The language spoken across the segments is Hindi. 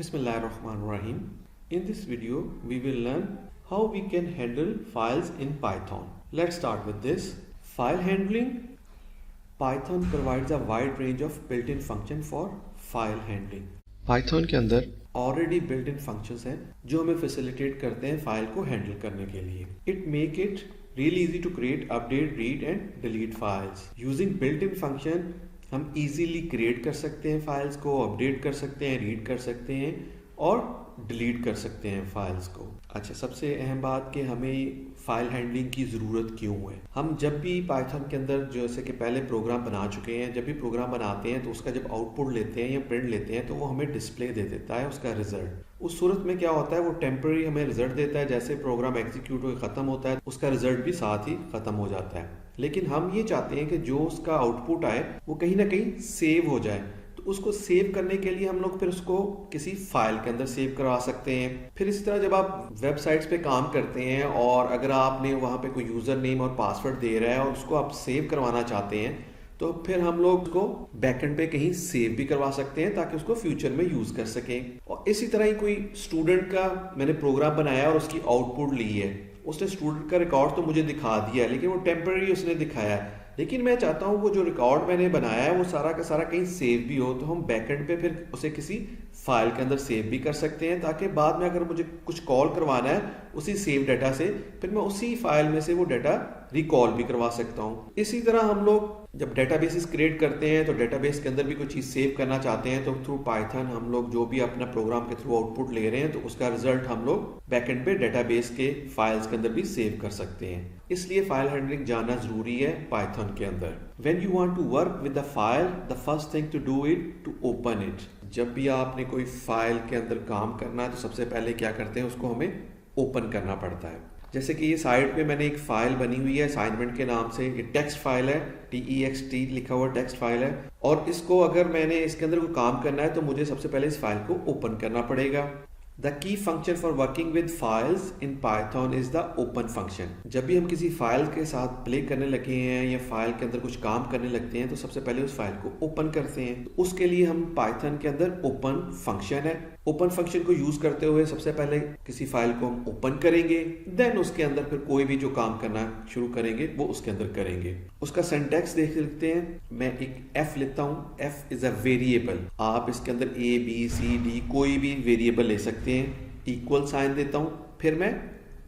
Bismillahirrahmanirrahim. In this video, we will learn how we can handle files in Python. Let's start with this. File handling. Python provides a wide range of built-in function for file handling. Python के अंदर already built-in functions हैं जो हमें facilitate करते हैं फाइल को handle करने के लिए. It make it really easy to create, update, read and delete files. Using built-in function हम इजीली क्रिएट कर सकते हैं फाइल्स को, अपडेट कर सकते हैं, रीड कर सकते हैं और डिलीट कर सकते हैं फाइल्स को. अच्छा, सबसे अहम बात कि हमें फाइल हैंडलिंग की ज़रूरत क्यों है. हम जब भी पाइथन के अंदर जैसे कि पहले प्रोग्राम बना चुके हैं, जब भी प्रोग्राम बनाते हैं तो उसका जब आउटपुट लेते हैं या प्रिंट लेते हैं तो वो हमें डिस्प्ले दे देता है उसका रिजल्ट. उस सूरत में क्या होता है, वो टेम्पररी हमें रिजल्ट देता है. जैसे प्रोग्राम एग्जीक्यूट होकर ख़त्म होता है उसका रिजल्ट भी साथ ही ख़त्म हो जाता है. लेकिन हम ये चाहते हैं कि जो उसका आउटपुट आए वो कहीं ना कहीं सेव हो जाए. तो उसको सेव करने के लिए हम लोग फिर उसको किसी फाइल के अंदर सेव करवा सकते हैं. फिर इसी तरह जब आप वेबसाइट्स पे काम करते हैं और अगर आपने वहाँ पे कोई यूज़र नेम और पासवर्ड दे रहा है और उसको आप सेव करवाना चाहते हैं तो फिर हम लोग उसको बैकएंड पे कहीं सेव भी करवा सकते हैं ताकि उसको फ्यूचर में यूज़ कर सकें. और इसी तरह ही कोई स्टूडेंट का मैंने प्रोग्राम बनाया और उसकी आउटपुट ली है, उसने स्टूडेंट का रिकॉर्ड तो मुझे दिखा दिया लेकिन वो टेम्पररी उसने दिखाया है. लेकिन मैं चाहता हूँ वो जो रिकॉर्ड मैंने बनाया है वो सारा का सारा कहीं सेव भी हो, तो हम बैकएंड पे फिर उसे किसी फाइल के अंदर सेव भी कर सकते हैं ताकि बाद में अगर मुझे कुछ कॉल करवाना है उसी सेव डाटा से फिर मैं उसी फाइल में से वो डाटा रिकॉल भी करवा सकता हूँ. इसी तरह हम लोग जब डेटाबेसेस क्रिएट करते हैं तो डेटाबेस के अंदर भी कोई चीज़ सेव करना चाहते हैं तो थ्रू पाइथन हम लोग जो भी अपना प्रोग्राम के थ्रू आउटपुट ले रहे हैं तो उसका रिजल्ट हम लोग बैकएंड पे डेटाबेस के फाइल्स के अंदर भी सेव कर सकते हैं. इसलिए फाइल हैंडलिंग जानना जरूरी है पाइथन के अंदर. When you want to work with the file, the first thing to do it to open it. जब भी आपने कोई फाइल के अंदर काम करना है तो सबसे पहले क्या करते हैं, उसको हमें ओपन करना पड़ता है. जैसे कि ये साइड पे मैंने एक फाइल बनी हुई है असाइनमेंट के नाम से. ये टेक्स्ट फाइल है, TEXT लिखा हुआ टेक्स्ट फाइल है. और इसको अगर मैंने इसके अंदर कोई काम करना है तो मुझे सबसे पहले इस फाइल को ओपन करना पड़ेगा. The key function for working with files in Python is the open function. जब भी हम किसी फाइल के साथ प्ले करने लगे हैं या फाइल के अंदर कुछ काम करने लगते हैं तो सबसे पहले उस फाइल को ओपन करते हैं. तो उसके लिए हम पाइथन के अंदर ओपन फंक्शन है. ओपन फंक्शन को यूज करते हुए सबसे पहले किसी फाइल को हम ओपन करेंगे, देन उसके अंदर फिर कोई भी जो काम करना शुरू करेंगे वो उसके अंदर करेंगे. उसका सिंटैक्स देख लेते हैं. मैं एक F लिखता हूँ. F is a variable. आप इसके अंदर A B C D कोई भी वेरिएबल ले सकते हैं. इक्वल साइन देता हूँ. फिर मैं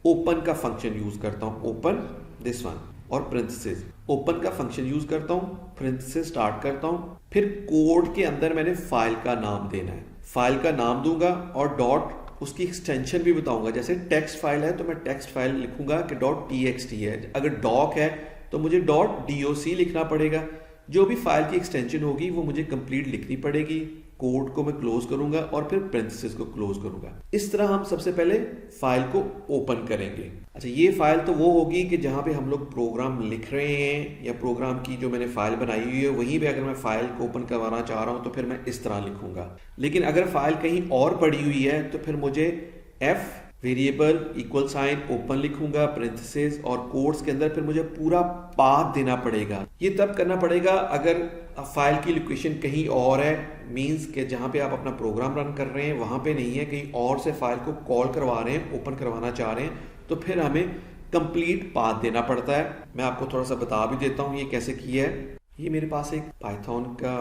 ओपन का फंक्शन यूज करता हूँ, ओपन दिस वन, और प्रिंसिस. ओपन का फंक्शन यूज करता हूँ, प्रिंसिस स्टार्ट करता हूँ. फिर कोड के अंदर मैंने फाइल का नाम देना है. फाइल का नाम दूंगा और डॉट उसकी एक्सटेंशन भी बताऊंगा. जैसे टेक्स्ट फाइल है तो मैं टेक्स्ट फाइल लिखूंगा कि .txt है. अगर डॉक है तो मुझे .doc लिखना पड़ेगा. जो भी फाइल की एक्सटेंशन होगी वो मुझे कंप्लीट लिखनी पड़ेगी. कोड को मैं क्लोज करूंगा और फिर प्रेंथेसिस को क्लोज करूंगा. इस तरह हम सबसे पहले फाइल को ओपन करेंगे. अच्छा, ये फाइल तो वो होगी कि जहां पे हम लोग प्रोग्राम लिख रहे हैं या प्रोग्राम की जो मैंने फाइल बनाई हुई है वहीं पे अगर मैं फाइल को ओपन करवाना चाह रहा हूं तो फिर मैं इस तरह लिखूंगा. लेकिन अगर फाइल कहीं और पड़ी हुई है तो फिर मुझे F variable equal sign open लिखूंगा, प्रेंथेसिस, और कोड्स के अंदर फिर मुझे पूरा पाथ देना पड़ेगा. ये तब करना पड़ेगा अगर फाइल की लोकेशन कहीं और है, मींस के जहां पे आप अपना प्रोग्राम रन कर रहे हैं वहां पे नहीं है, कहीं और से फाइल को कॉल करवा रहे हैं, ओपन करवाना चाह रहे हैं, तो फिर हमें कंप्लीट पाथ देना पड़ता है. मैं आपको थोड़ा सा बता भी देता हूँ ये कैसे किया है. ये मेरे पास एक पाइथन का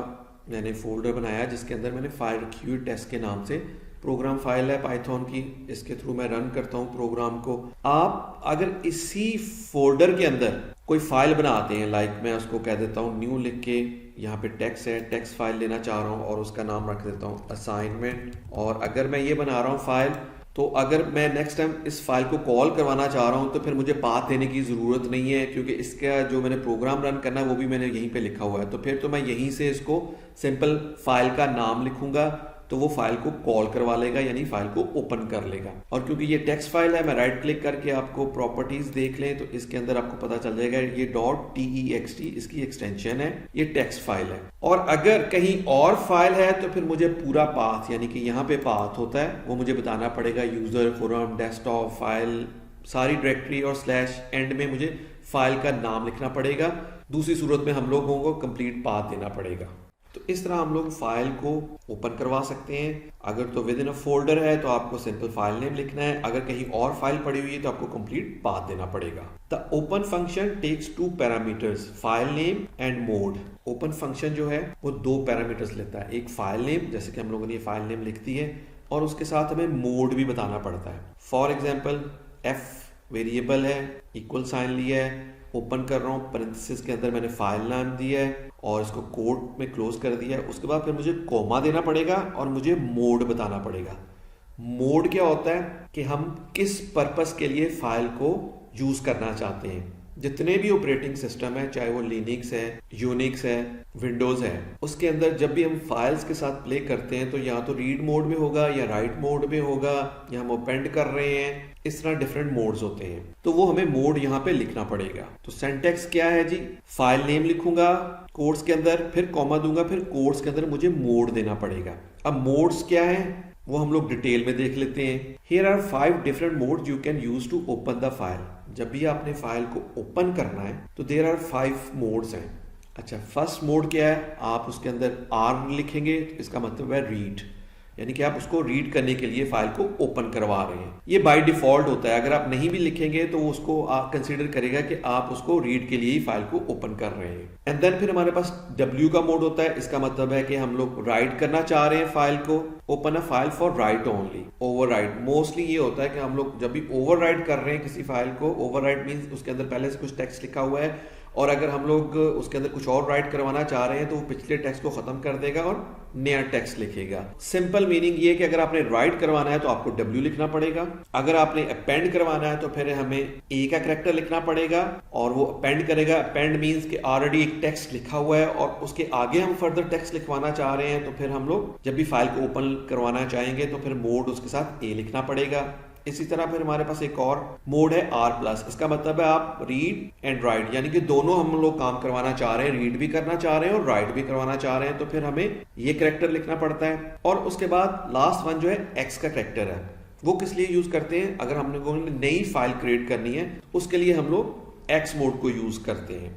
मैंने फोल्डर बनाया जिसके अंदर मैंने फाइल रखी हुई टेस्ट के नाम से. प्रोग्राम फाइल है पाइथन की, इसके थ्रू मैं रन करता हूँ प्रोग्राम को. आप अगर इसी फोल्डर के अंदर कोई फाइल बनाते हैं, लाइक मैं उसको कह देता हूँ न्यू लिख के, यहाँ पे टेक्स्ट है, टेक्स्ट फाइल लेना चाह रहा हूँ और उसका नाम रख देता हूँ असाइनमेंट. और अगर मैं ये बना रहा हूँ फाइल, तो अगर मैं नेक्स्ट टाइम इस फाइल को कॉल करवाना चाह रहा हूँ तो फिर मुझे पाथ देने की ज़रूरत नहीं है क्योंकि इसका जो मैंने प्रोग्राम रन करना है वो भी मैंने यहीं पे लिखा हुआ है. तो फिर तो मैं यहीं से इसको सिंपल फाइल का नाम लिखूंगा तो वो फाइल को कॉल करवा लेगा, यानी फाइल को ओपन कर लेगा. और क्योंकि ये टेक्स्ट फाइल है, मैं राइट क्लिक करके आपको प्रॉपर्टीज देख लें तो इसके अंदर आपको पता चल जाएगा ये .text इसकी एक्सटेंशन है, ये टेक्स्ट फाइल है. और अगर कहीं और फाइल है तो फिर मुझे पूरा पाथ, यानी कि यहाँ पे पाथ होता है, वो मुझे बताना पड़ेगा. यूजर, फोरम, डेस्कटॉप, फाइल, सारी डायरेक्टरी और स्लैश एंड में मुझे फाइल का नाम लिखना पड़ेगा. दूसरी सूरत में हम लोगों को कंप्लीट पाथ देना पड़ेगा. तो इस तरह हम लोग फाइल को ओपन करवा सकते हैं। अगर तो विद इन अ फोल्डर है तो आपको सिंपल फाइल नेम लिखना है, अगर कहीं और फाइल पड़ी हुई है तो आपको कंप्लीट पाथ देना पड़ेगा। The open function takes 2 parameters, file name and mode. Open function जो है वो 2 पैरामीटर्स लेता है, एक फाइल नेम, जैसे कि हम लोगों ने फाइल नेम लिख दी है, और उसके साथ हमें मोड भी बताना पड़ता है। फॉर एग्जाम्पल एफ वेरिएबल है, इक्वल साइन लिया है, ओपन कर रहा हूँ, पैरेंथेसिस के अंदर मैंने फाइल नाम दिया है और इसको कोट में क्लोज कर दिया है। उसके बाद फिर मुझे कॉमा देना पड़ेगा और मुझे मोड बताना पड़ेगा। मोड क्या होता है कि हम किस पर्पस के लिए फाइल को यूज करना चाहते हैं। जितने भी ऑपरेटिंग सिस्टम है, चाहे वो लिनक्स है, यूनिक्स है, विंडोज है, उसके अंदर जब भी हम फाइल्स के साथ प्ले करते हैं तो या तो रीड मोड में होगा या राइट मोड में होगा, या हम अपेंड कर रहे हैं, इस तरह डिफरेंट मोड्स होते हैं। तो वो हमें मोड यहाँ पे लिखना पड़ेगा। तो सिंटैक्स क्या है जी, फाइल नेम लिखूंगा कोट्स के अंदर, फिर कॉमा दूंगा, फिर कोट्स के अंदर मुझे मोड देना पड़ेगा। अब मोड्स क्या है वो हम लोग डिटेल में देख लेते हैं। Here are 5 different modes you can use to open the file। जब भी आपने फाइल को ओपन करना है तो there are 5 मोड्स हैं। अच्छा, फर्स्ट मोड क्या है, आप उसके अंदर R लिखेंगे, इसका मतलब है रीड, यानी कि आप उसको रीड करने के लिए फाइल को ओपन करवा रहे हैं। ये बाय डिफॉल्ट होता है, अगर आप नहीं भी लिखेंगे तो उसको कंसीडर करेगा कि आप उसको रीड के लिए ही फाइल को ओपन कर रहे हैं। एंड देन फिर हमारे पास W का मोड होता है, इसका मतलब है कि हम लोग राइट करना चाह रहे हैं फाइल को, open a file for right only. Overwrite mostly ये होता है कि हम लोग जब भी ओवरराइट कर रहे हैं किसी फाइल को, ओवरराइट मींस उसके अंदर पहले से कुछ टेक्स्ट लिखा हुआ है और अगर हम लोग उसके अंदर कुछ और राइट करवाना चाह रहे हैं तो वो पिछले टेक्स्ट को खत्म कर देगा और नया टेक्स्ट लिखेगा। सिंपल मीनिंग ये कि अगर आपने राइट करवाना है तो आपको W लिखना पड़ेगा, अगर आपने अपेंड करवाना है तो फिर हमें A का कैरेक्टर लिखना पड़ेगा और वो अपेंड करेगा। अपेंड मींस कि ऑलरेडी एक टेक्स्ट लिखा हुआ है और उसके आगे हम फर्दर टेक्स्ट लिखवाना चाह रहे हैं, तो फिर हम लोग जब भी फाइल को ओपन करवाना चाहेंगे तो फिर मोड उसके साथ A लिखना पड़ेगा। इसी तरह फिर हमारे पास एक और मोड है R+, इसका मतलब है आप रीड एंड राइट, यानी कि दोनों हम लोग काम करवाना चाह रहे हैं, रीड भी करना चाह रहे हैं और राइट भी करवाना चाह रहे हैं, तो फिर हमें ये कैरेक्टर लिखना पड़ता है। और उसके बाद लास्ट वन जो है X का कैरेक्टर है, वो किस लिए यूज करते हैं, अगर हमने नई फाइल क्रिएट करनी है उसके लिए हम लोग X मोड को यूज करते हैं।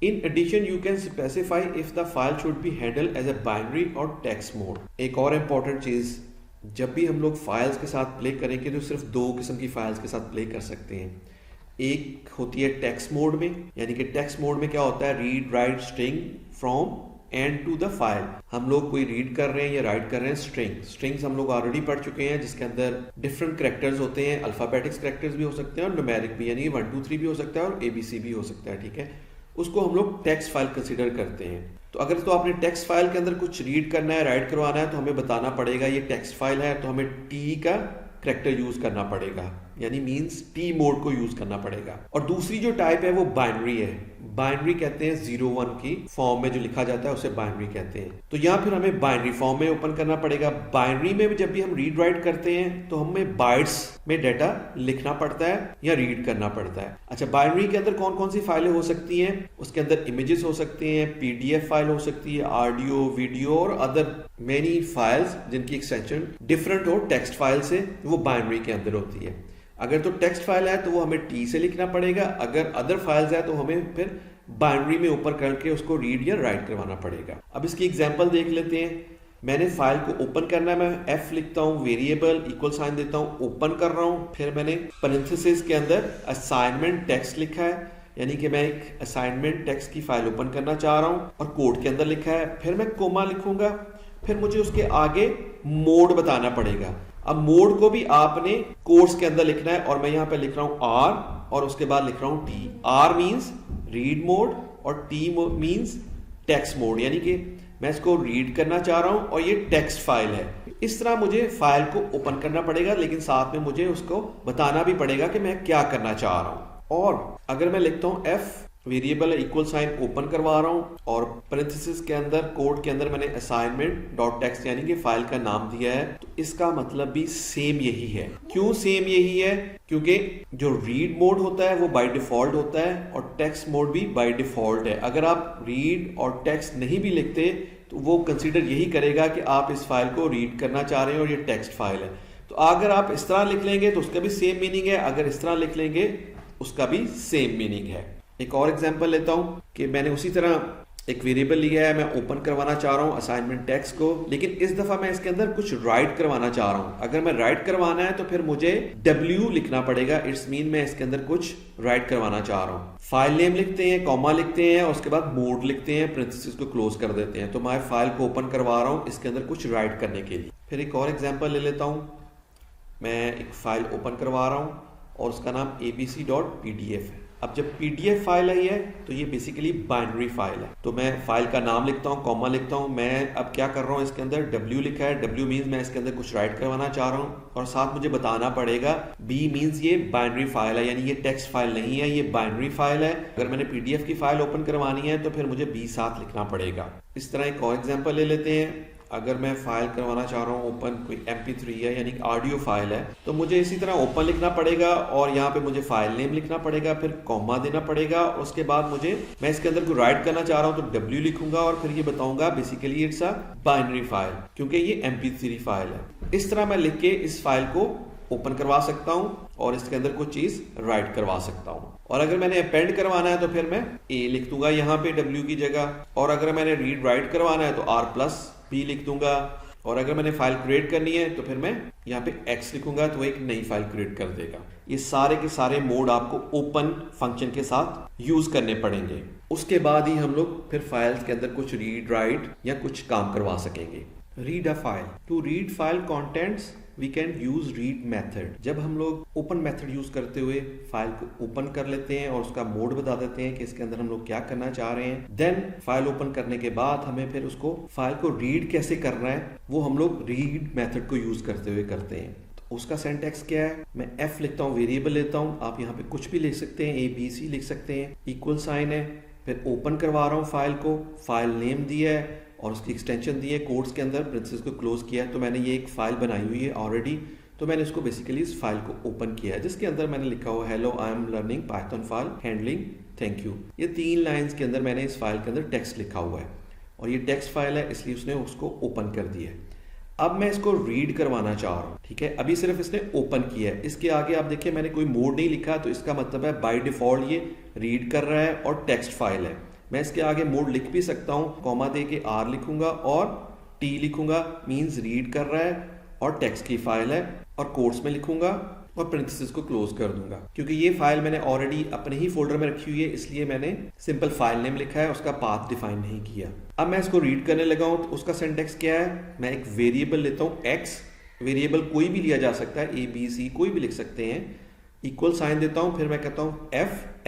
In addition, you can specify if the file should be handled as a binary or text mode। एक और इम्पोर्टेंट चीज, जब भी हम लोग फाइल्स के साथ प्ले करेंगे तो सिर्फ 2 किस्म की फाइल्स के साथ प्ले कर सकते हैं। एक होती है टेक्स्ट मोड में, यानी कि टेक्स्ट मोड में क्या होता है, read write string from and to the file. हम लोग कोई रीड कर रहे हैं या राइट कर रहे हैं स्ट्रिंग्स हम लोग ऑलरेडी पढ़ चुके हैं, जिसके अंदर डिफरेंट कैरेक्टर्स होते हैं, अल्फाबेटिक्स कैरेक्टर्स भी हो सकते हैं और न्यूमेरिक भी, यानी 1 2 3 भी हो सकता है और ABC भी हो सकता है, ठीक है। उसको हम लोग टेक्स्ट फाइल कंसीडर करते हैं। तो अगर तो आपने टेक्स्ट फाइल के अंदर कुछ रीड करना है, राइट करवाना है, तो हमें बताना पड़ेगा ये टेक्स्ट फाइल है, तो हमें T का कैरेक्टर यूज करना पड़ेगा, यानी मींस T मोड को यूज करना पड़ेगा। और दूसरी जो टाइप है वो बाइनरी है। बाइनरी कहते हैं 0-1 की फॉर्म में जो लिखा जाता है उसे बाइनरी कहते हैं। तो यहाँ फिर हमें बाइनरी फॉर्म में ओपन करना पड़ेगा। बाइनरी में जब भी हम रीड राइट करते हैं तो हमें बाइट्स में डाटा लिखना पड़ता है या रीड करना पड़ता है। अच्छा, बाइनरी के अंदर कौन कौन सी फाइलें हो सकती हैं, उसके अंदर इमेजेस हो सकती हैं, PDF फाइल हो सकती है, ऑडियो, वीडियो और अदर मेनी फाइल्स जिनकी एक्सटेंशन डिफरेंट हो टेक्स्ट फाइल से, वो बाइनरी के अंदर होती है। अगर तो टेक्स्ट फाइल है तो वो हमें T से लिखना पड़ेगा, अगर अदर फाइल्स है तो हमें फिर बाइनरी में ऊपर करके उसको रीड या राइट करवाना पड़ेगा। अब इसकी एग्जांपल देख लेते हैं। मैंने फाइल को ओपन करना है, मैं F लिखता हूँ, वेरिएबल इक्वल साइन देता हूँ, ओपन कर रहा हूँ, फिर मैंने पैरेंथेसिस के अंदर असाइनमेंट टेक्स्ट लिखा है, यानी कि मैं एक असाइनमेंट टेक्स्ट की फाइल ओपन करना चाह रहा हूँ और कोड के अंदर लिखा है, फिर मैं कोमा लिखूंगा, फिर मुझे उसके आगे मोड बताना पड़ेगा। अब मोड को भी आपने कोट्स के अंदर लिखना है और मैं यहाँ पे लिख रहा हूँ R और उसके बाद लिख रहा हूँ T। R means read mode और T मींस टेक्स्ट मोड, यानी कि मैं इसको रीड करना चाह रहा हूं और ये टेक्स्ट फाइल है। इस तरह मुझे फाइल को ओपन करना पड़ेगा, लेकिन साथ में मुझे उसको बताना भी पड़ेगा कि मैं क्या करना चाह रहा हूं। और अगर मैं लिखता हूं F variable equal sign open करवा रहा हूं और पैरेंथेसिस के अंदर कोड के अंदर मैंने असाइनमेंट डॉट टेक्स्ट यानी कि फाइल का नाम दिया है, तो इसका मतलब भी सेम यही है। क्यों सेम यही है? क्योंकि जो रीड मोड होता है वो बाय डिफॉल्ट होता है और टेक्स्ट मोड भी बाय डिफॉल्ट है। अगर आप रीड और टेक्स्ट नहीं भी लिखते तो वो कंसीडर यही करेगा कि आप इस फाइल को रीड करना चाह रहे हैं और ये टेक्स्ट फाइल है। तो अगर आप इस तरह लिख लेंगे तो उसका भी सेम मीनिंग है, अगर इस तरह लिख लेंगे उसका भी सेम मीनिंग है। एक और एग्जांपल लेता हूं कि मैंने उसी तरह एक वेरिएबल लिया है, मैं ओपन करवाना चाह रहा हूँ असाइनमेंट टेक्स्ट को, लेकिन इस दफा मैं इसके अंदर कुछ राइट करवाना चाह रहा हूँ। अगर मैं राइट करवाना है तो फिर मुझे W लिखना पड़ेगा। इट्स मीन मैं इसके अंदर कुछ राइट करवाना चाह रहा हूँ। फाइल नेम लिखते हैं, कॉमा लिखते हैं, उसके बाद मोड लिखते हैं, प्रेंथेसिस को क्लोज कर देते हैं। तो मैं फाइल को ओपन करवा रहा हूँ इसके अंदर कुछ राइट करने के लिए। फिर एक और एग्जाम्पल ले लेता हूँ। मैं एक फाइल ओपन करवा रहा हूँ और उसका नाम abc.pdf है। अब जब PDF फाइल आई है तो ये बेसिकली बाइनरी फाइल है। तो मैं फाइल का नाम लिखता हूँ, कॉमा लिखता हूँ। मैं अब क्या कर रहा हूँ, इसके अंदर W लिखा है। W मीन्स मैं इसके अंदर कुछ राइट करवाना चाह रहा हूँ और साथ मुझे बताना पड़ेगा B मीन्स ये बाइनरी फाइल है, यानी ये टेक्स्ट फाइल नहीं है, ये बाइनरी फाइल है। अगर मैंने PDF की फाइल ओपन करवानी है तो फिर मुझे B साथ लिखना पड़ेगा। इस तरह एक और एग्जाम्पल ले लेते हैं। अगर मैं फाइल करवाना चाह रहा हूँ ओपन, कोई MP3 है यानी ऑडियो फाइल है, तो मुझे इसी तरह ओपन लिखना पड़ेगा और यहाँ पे मुझे फाइल नेम लिखना पड़ेगा, फिर कॉमा देना पड़ेगा। उसके बाद मैं इसके अंदर कोई राइट करना चाह रहा हूँ तो W लिखूंगा और फिर ये बताऊंगा basically it's a binary file, क्योंकि ये MP3 फाइल है। इस तरह मैं लिख के इस फाइल को ओपन करवा सकता हूँ और इसके अंदर कुछ चीज राइट करवा सकता हूँ। और अगर मैंने अपेंड करवाना है तो फिर मैं A लिख दूंगा यहाँ पे W की जगह, और अगर मैंने रीड राइट करवाना है तो R+B लिख दूंगा, और अगर मैंने फाइल क्रिएट करनी है तो फिर मैं यहाँ पे X लिखूंगा तो एक नई फाइल क्रिएट कर देगा। ये सारे के सारे मोड आपको ओपन फंक्शन के साथ यूज करने पड़ेंगे। उसके बाद ही हम लोग फिर फाइल्स के अंदर कुछ रीड राइट या कुछ काम करवा सकेंगे। Read a file, to read file contents we can use read method. जब हम लोग ओपन मेथड यूज करते हुए फाइल को ओपन कर लेते हैं और उसका मोड बता देते हैं कि इसके अंदर हम लोग क्या करना चाह रहे हैं, देन फाइल ओपन करने के बाद हमें फिर उसको फाइल को रीड कैसे करना है वो हम लोग रीड मेथड को यूज करते हुए करते हैं। तो उसका सिंटैक्स क्या है, मैं F लिखता हूँ, वेरिएबल लेता हूँ, आप यहाँ पे कुछ भी लिख सकते हैं, ABC लिख सकते हैं, इक्वल साइन है, फिर ओपन करवा रहा हूँ फाइल को, फाइल नेम दिया है और उसकी एक्सटेंशन दी है, कोट्स के अंदर प्रेंथेसिस को क्लोज किया है। तो मैंने ये एक फाइल बनाई हुई है ऑलरेडी, तो मैंने इसको बेसिकली इस फाइल को ओपन किया है जिसके अंदर मैंने लिखा हुआ hello I am learning Python file handling thank you. ये 3 लाइंस के अंदर मैंने इस फाइल के अंदर टेक्स्ट लिखा हुआ है और ये टेक्स्ट फाइल है इसलिए उसने उसको ओपन कर दिया है। अब मैं इसको रीड करवाना चाह रहा हूँ, ठीक है। अभी सिर्फ इसने ओपन किया है, इसके आगे आप देखिए मैंने कोई मोड नहीं लिखा, तो इसका मतलब है बाय डिफॉल्ट ये रीड कर रहा है और टेक्स्ट फाइल है। मैं इसके आगे मोड लिख भी सकता हूँ, कॉमा दे के R लिखूंगा और T लिखूंगा, मींस रीड कर रहा है और टेक्स्ट की फाइल है, और कोट्स में लिखूंगा और प्रेंथेसिस को क्लोज कर दूंगा। क्योंकि ये फाइल मैंने ऑलरेडी अपने ही फोल्डर में रखी हुई है इसलिए मैंने सिंपल फाइल नेम लिखा है, उसका पाथ डिफाइन नहीं किया। अब मैं इसको रीड करने लगा हूं तो उसका सिंटैक्स क्या है, मैं एक वेरिएबल लेता हूं X, वेरिएबल कोई भी लिया जा सकता है, ABC कोई भी लिख सकते हैं, इक्वल साइन देता हूं, फिर मैं कहता हूं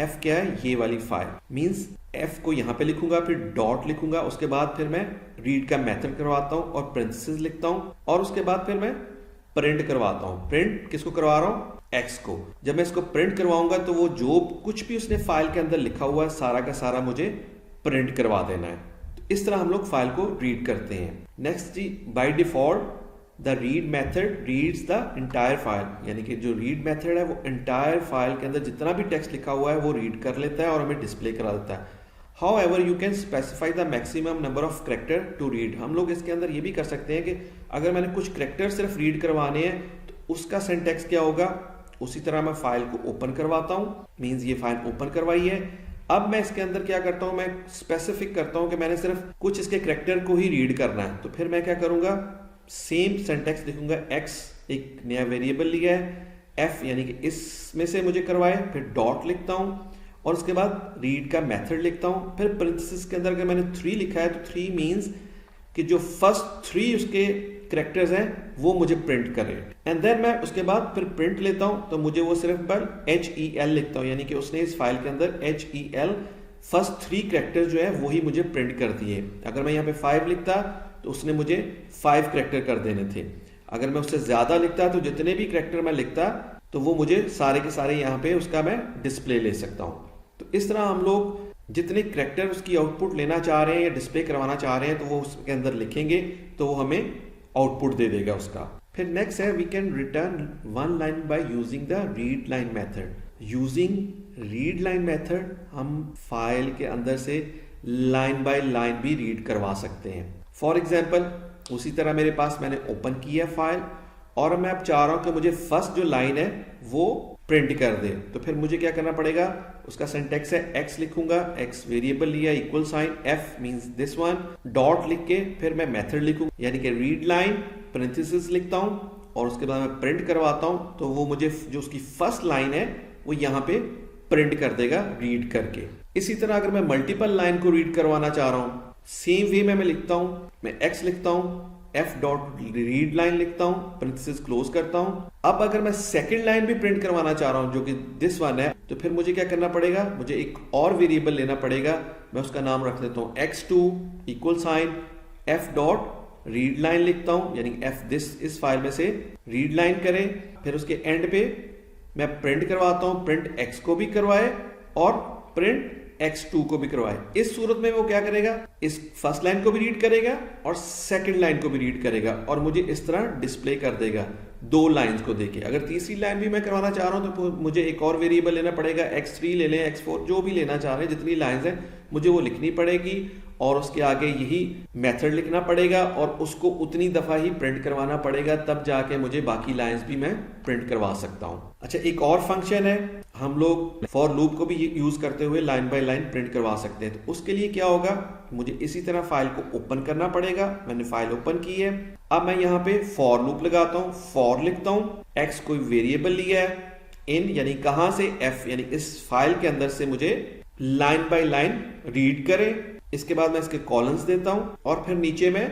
F क्या है, ये वाली फाइल, मींस F को यहां पे लिखूंगा, फिर डॉट लिखूंगा, उसके बाद फिर मैं रीड का मेथड करवाता हूं और प्रेंथेसिस लिखता हूं, और उसके बाद फिर मैं प्रिंट करवाता हूं। प्रिंट किसको करवा रहा हूं, X को। जब मैं इसको प्रिंट करवाऊंगा तो वो जो कुछ भी उसने फाइल के अंदर लिखा हुआ है सारा का सारा मुझे प्रिंट करवा देना है। तो इस तरह हम लोग फाइल को रीड करते हैं। Next G, by default the read method reads the entire file, यानी कि जो रीड मेथड है वो इंटायर फाइल के अंदर जितना भी टेक्स्ट लिखा हुआ है वो रीड कर लेता है और हमें डिस्प्ले करा देता है। However, you can specify the maximum number of character to read। हम लोग इसके अंदर ये भी कर सकते हैं कि अगर मैंने कुछ कैरेक्टर सिर्फ रीड करवाने हैं तो उसका सिंटैक्स क्या होगा, उसी तरह मैं फाइल को ओपन करवाता हूँ, मींस ये फाइल ओपन करवाई है। अब मैं इसके अंदर क्या करता हूँ, मैं स्पेसिफिक करता हूँ कि मैंने सिर्फ कुछ इसके कैरेक्टर को ही रीड करना है। तो फिर मैं क्या करूंगा, सेम सिंटैक्स लिखूंगा, X एक नया वेरिएबल लिया है, F यानी कि इसमें से मुझे करवाए, फिर डॉट लिखता हूँ और उसके बाद रीड का मेथड लिखता हूँ, फिर प्रेंथेसिस के अंदर अगर मैंने 3 लिखा है तो 3 मींस कि जो फर्स्ट 3 उसके कैरेक्टर्स हैं वो मुझे प्रिंट करे, एंड देन मैं उसके बाद फिर प्रिंट लेता हूँ तो मुझे वो सिर्फ पर HEL लिखता हूँ, यानी कि उसने इस फाइल के अंदर HEL फर्स्ट 3 कैरेक्टर जो है वही मुझे प्रिंट कर दिए। अगर मैं यहाँ पे 5 लिखता तो उसने मुझे 5 कैरेक्टर कर देने थे, अगर मैं उससे ज्यादा लिखता तो जितने भी कैरेक्टर मैं लिखता तो वो मुझे सारे के सारे यहाँ पे उसका मैं डिस्प्ले ले सकता हूँ। तो इस तरह हम लोग जितने कैरेक्टर उसकी आउटपुट लेना चाह रहे हैं या डिस्प्ले करवाना चाह रहे हैं तो वो उसके अंदर लिखेंगे तो वो हमें आउटपुट दे देगा उसका। फिर नेक्स्ट है, we can return 1 line by using the read line method. Using read line method हम फाइल के अंदर से लाइन बाय लाइन भी रीड करवा सकते हैं। फॉर एग्जाम्पल, उसी तरह मेरे पास मैंने ओपन किया फाइल और मैं अब चाह रहा हूं कि मुझे फर्स्ट जो लाइन है वो प्रिंट कर दे। तो फिर मुझे क्या करना पड़ेगा, उसका सिंटैक्स है x लिखूंगा, x वेरिएबल लिया, equal sign, f means this one, dot लिख के फिर मैं मेथड लिखूंगा, यानी कि रीड लाइन पैरेंथेसिस लिखता हूं और उसके बाद मैं प्रिंट करवाता हूं। तो वो मुझे जो उसकी फर्स्ट लाइन है वो यहाँ पे प्रिंट कर देगा रीड करके। इसी तरह अगर मैं मल्टीपल लाइन को रीड करवाना चाह रहा हूं, सेम वे में मैं लिखता हूं, मैं x लिखता हूं, f डॉट रीड लाइन लिखता हूं, पैरेंथेसिस क्लोज करता हूं। अब अगर मैं सेकंड लाइन भी प्रिंट करवाना चाह रहा हूं जो कि दिस वन है, तो फिर मुझे क्या करना पड़ेगा, मुझे एक और वेरिएबल लेना पड़ेगा। मैं उसका नाम रख देता हूं x2 equal sign f dot read line लिखता हूं, यानी f दिस इस फाइल में से रीड लाइन करें। फिर उसके एंड पे मैं प्रिंट करवाता हूं, प्रिंट x को भी करवाए और प्रिंट x2 को भी करवाए। इस सूरत में वो क्या करेगा, इस फर्स्ट लाइन को भी रीड करेगा और सेकंड लाइन को भी रीड करेगा और मुझे इस तरह डिस्प्ले कर देगा दो लाइंस को देके। अगर तीसरी लाइन भी मैं करवाना चाह रहा हूं तो मुझे एक और वेरिएबल लेना पड़ेगा, x3 ले लें, x4 जो भी लेना चाह रहे हैं, जितनी लाइंस हैं मुझे वो लिखनी पड़ेगी और उसके आगे यही मेथड लिखना पड़ेगा और उसको उतनी दफा ही प्रिंट करवाना पड़ेगा, तब जाके मुझे बाकी लाइंस भी मैं प्रिंट करवा सकता हूं। अच्छा, एक और फंक्शन है, हम लोग फॉर लूप को भी यूज करते हुए लाइन बाय लाइन प्रिंट करवा सकते हैं। तो उसके लिए क्या होगा, मुझे इसी तरह फाइल को ओपन करना पड़ेगा। मैंने फाइल ओपन की है, अब मैं यहाँ पे फॉर लूप लगाता हूँ, फॉर लिखता हूँ, x कोई वेरिएबल लिया है, इन यानी कहां से, f यानी इस फाइल के अंदर से मुझे लाइन बाय लाइन रीड करें। इसके बाद मैं इसके कॉलम्स देता हूं और फिर नीचे में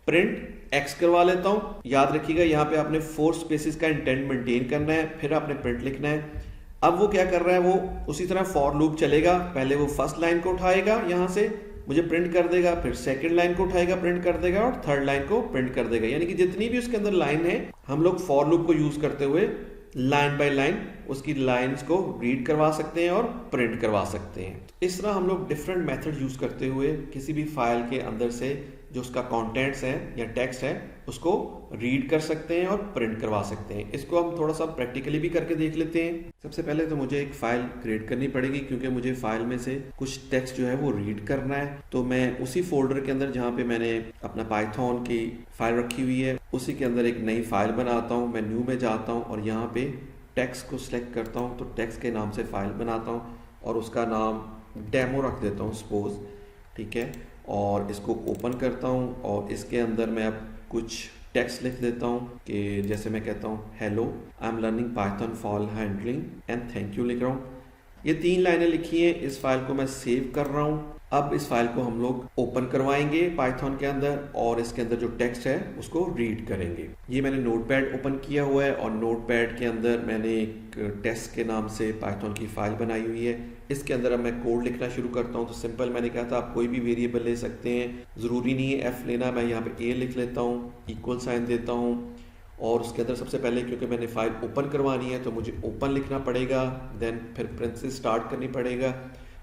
प्रिंट x करवा लेता हूं। याद रखिएगा यहाँ पे आपने 4 स्पेसेस का इंटेंट मेंटेन करना है, फिर आपने प्रिंट लिखना है। अब वो क्या कर रहा है, वो उसी तरह फॉर लूप चलेगा, पहले वो फर्स्ट लाइन को उठाएगा, यहां से मुझे प्रिंट कर देगा, फिर सेकंड लाइन को उठाएगा, प्रिंट कर देगा और थर्ड लाइन को प्रिंट कर देगा। यानी कि जितनी भी उसके अंदर लाइन है, हम लोग फॉर लूप को यूज करते हुए लाइन बाय लाइन उसकी लाइंस को रीड करवा सकते हैं और प्रिंट करवा सकते हैं। इस तरह हम लोग डिफरेंट मेथड यूज करते हुए किसी भी फाइल के अंदर से जो उसका कंटेंट्स है या टेक्स्ट है उसको रीड कर सकते हैं और प्रिंट करवा सकते हैं। इसको हम थोड़ा सा प्रैक्टिकली भी करके देख लेते हैं। सबसे पहले तो मुझे एक फाइल क्रिएट करनी पड़ेगी, क्योंकि मुझे फाइल में से कुछ टेक्स्ट जो है वो रीड करना है। तो मैं उसी फोल्डर के अंदर जहाँ पे मैंने अपना पाइथन की फाइल रखी हुई है, उसी के अंदर एक नई फाइल बनाता हूँ। मैं न्यू में जाता हूँ और यहाँ पे टेक्स्ट को सिलेक्ट करता हूँ, तो टेक्स्ट के नाम से फाइल बनाता हूँ और उसका नाम डेमो रख देता हूँ सपोज, ठीक है। और इसको ओपन करता हूँ और इसके अंदर मैं अब कुछ टेक्स्ट लिख देता हूँ कि जैसे मैं कहता हूँ hello I am learning Python file handling and thank you लिख रहा हूँ। ये 3 लाइनें लिखी हैं। इस फाइल को मैं सेव कर रहा हूँ। अब इस फाइल को हम लोग ओपन करवाएंगे पाइथन के अंदर और इसके अंदर जो टेक्स्ट है उसको रीड करेंगे। ये मैंने नोटपैड ओपन किया हुआ है और नोटपैड के अंदर मैंने एक टेस्ट के नाम से पाइथन की फाइल बनाई हुई है। इसके अंदर अब मैं कोड लिखना शुरू करता हूँ। तो सिंपल मैंने कहा था आप कोई भी वेरिएबल ले सकते हैं, ज़रूरी नहीं है f लेना। मैं यहाँ पे a लिख लेता हूँ, इक्वल साइन देता हूँ और उसके अंदर सबसे पहले क्योंकि मैंने फाइल ओपन करवानी है तो मुझे ओपन लिखना पड़ेगा, देन फिर पैरेंथेसिस स्टार्ट करनी पड़ेगा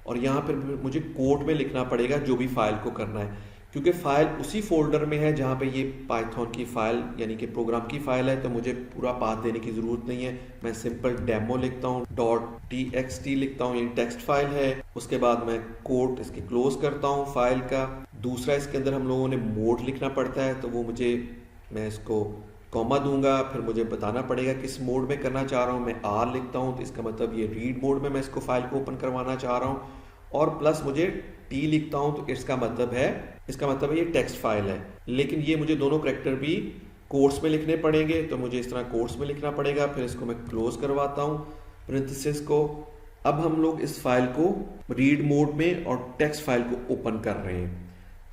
और यहाँ पर मुझे कोड में लिखना पड़ेगा जो भी फाइल को करना है, क्योंकि फाइल उसी फोल्डर में है जहाँ पे ये पाइथन की फाइल यानी कि प्रोग्राम की फाइल है। तो मुझे पूरा पाथ देने की ज़रूरत नहीं है। मैं सिंपल डेमो लिखता हूँ, .txt लिखता हूँ, ये टेक्स्ट फाइल है। उसके बाद मैं कोड इसके क्लोज करता हूँ फाइल का। दूसरा इसके अंदर हम लोगों ने मोड लिखना पड़ता है, तो वो मैं इसको कॉमा दूंगा, फिर मुझे बताना पड़ेगा किस मोड में करना चाह रहा हूँ। मैं R लिखता हूँ तो इसका मतलब ये रीड मोड में मैं इसको फाइल को ओपन करवाना चाह रहा हूँ और प्लस मुझे T लिखता हूँ तो इसका मतलब है ये टेक्स्ट फाइल है। लेकिन ये मुझे दोनों कैरेक्टर भी कोट्स में लिखने पड़ेंगे, तो मुझे इस तरह कोट्स में लिखना पड़ेगा। फिर इसको मैं क्लोज करवाता हूँ पैरेंथेसिस को। अब हम लोग इस फाइल को रीड मोड में और टेक्स्ट फाइल को ओपन कर रहे हैं।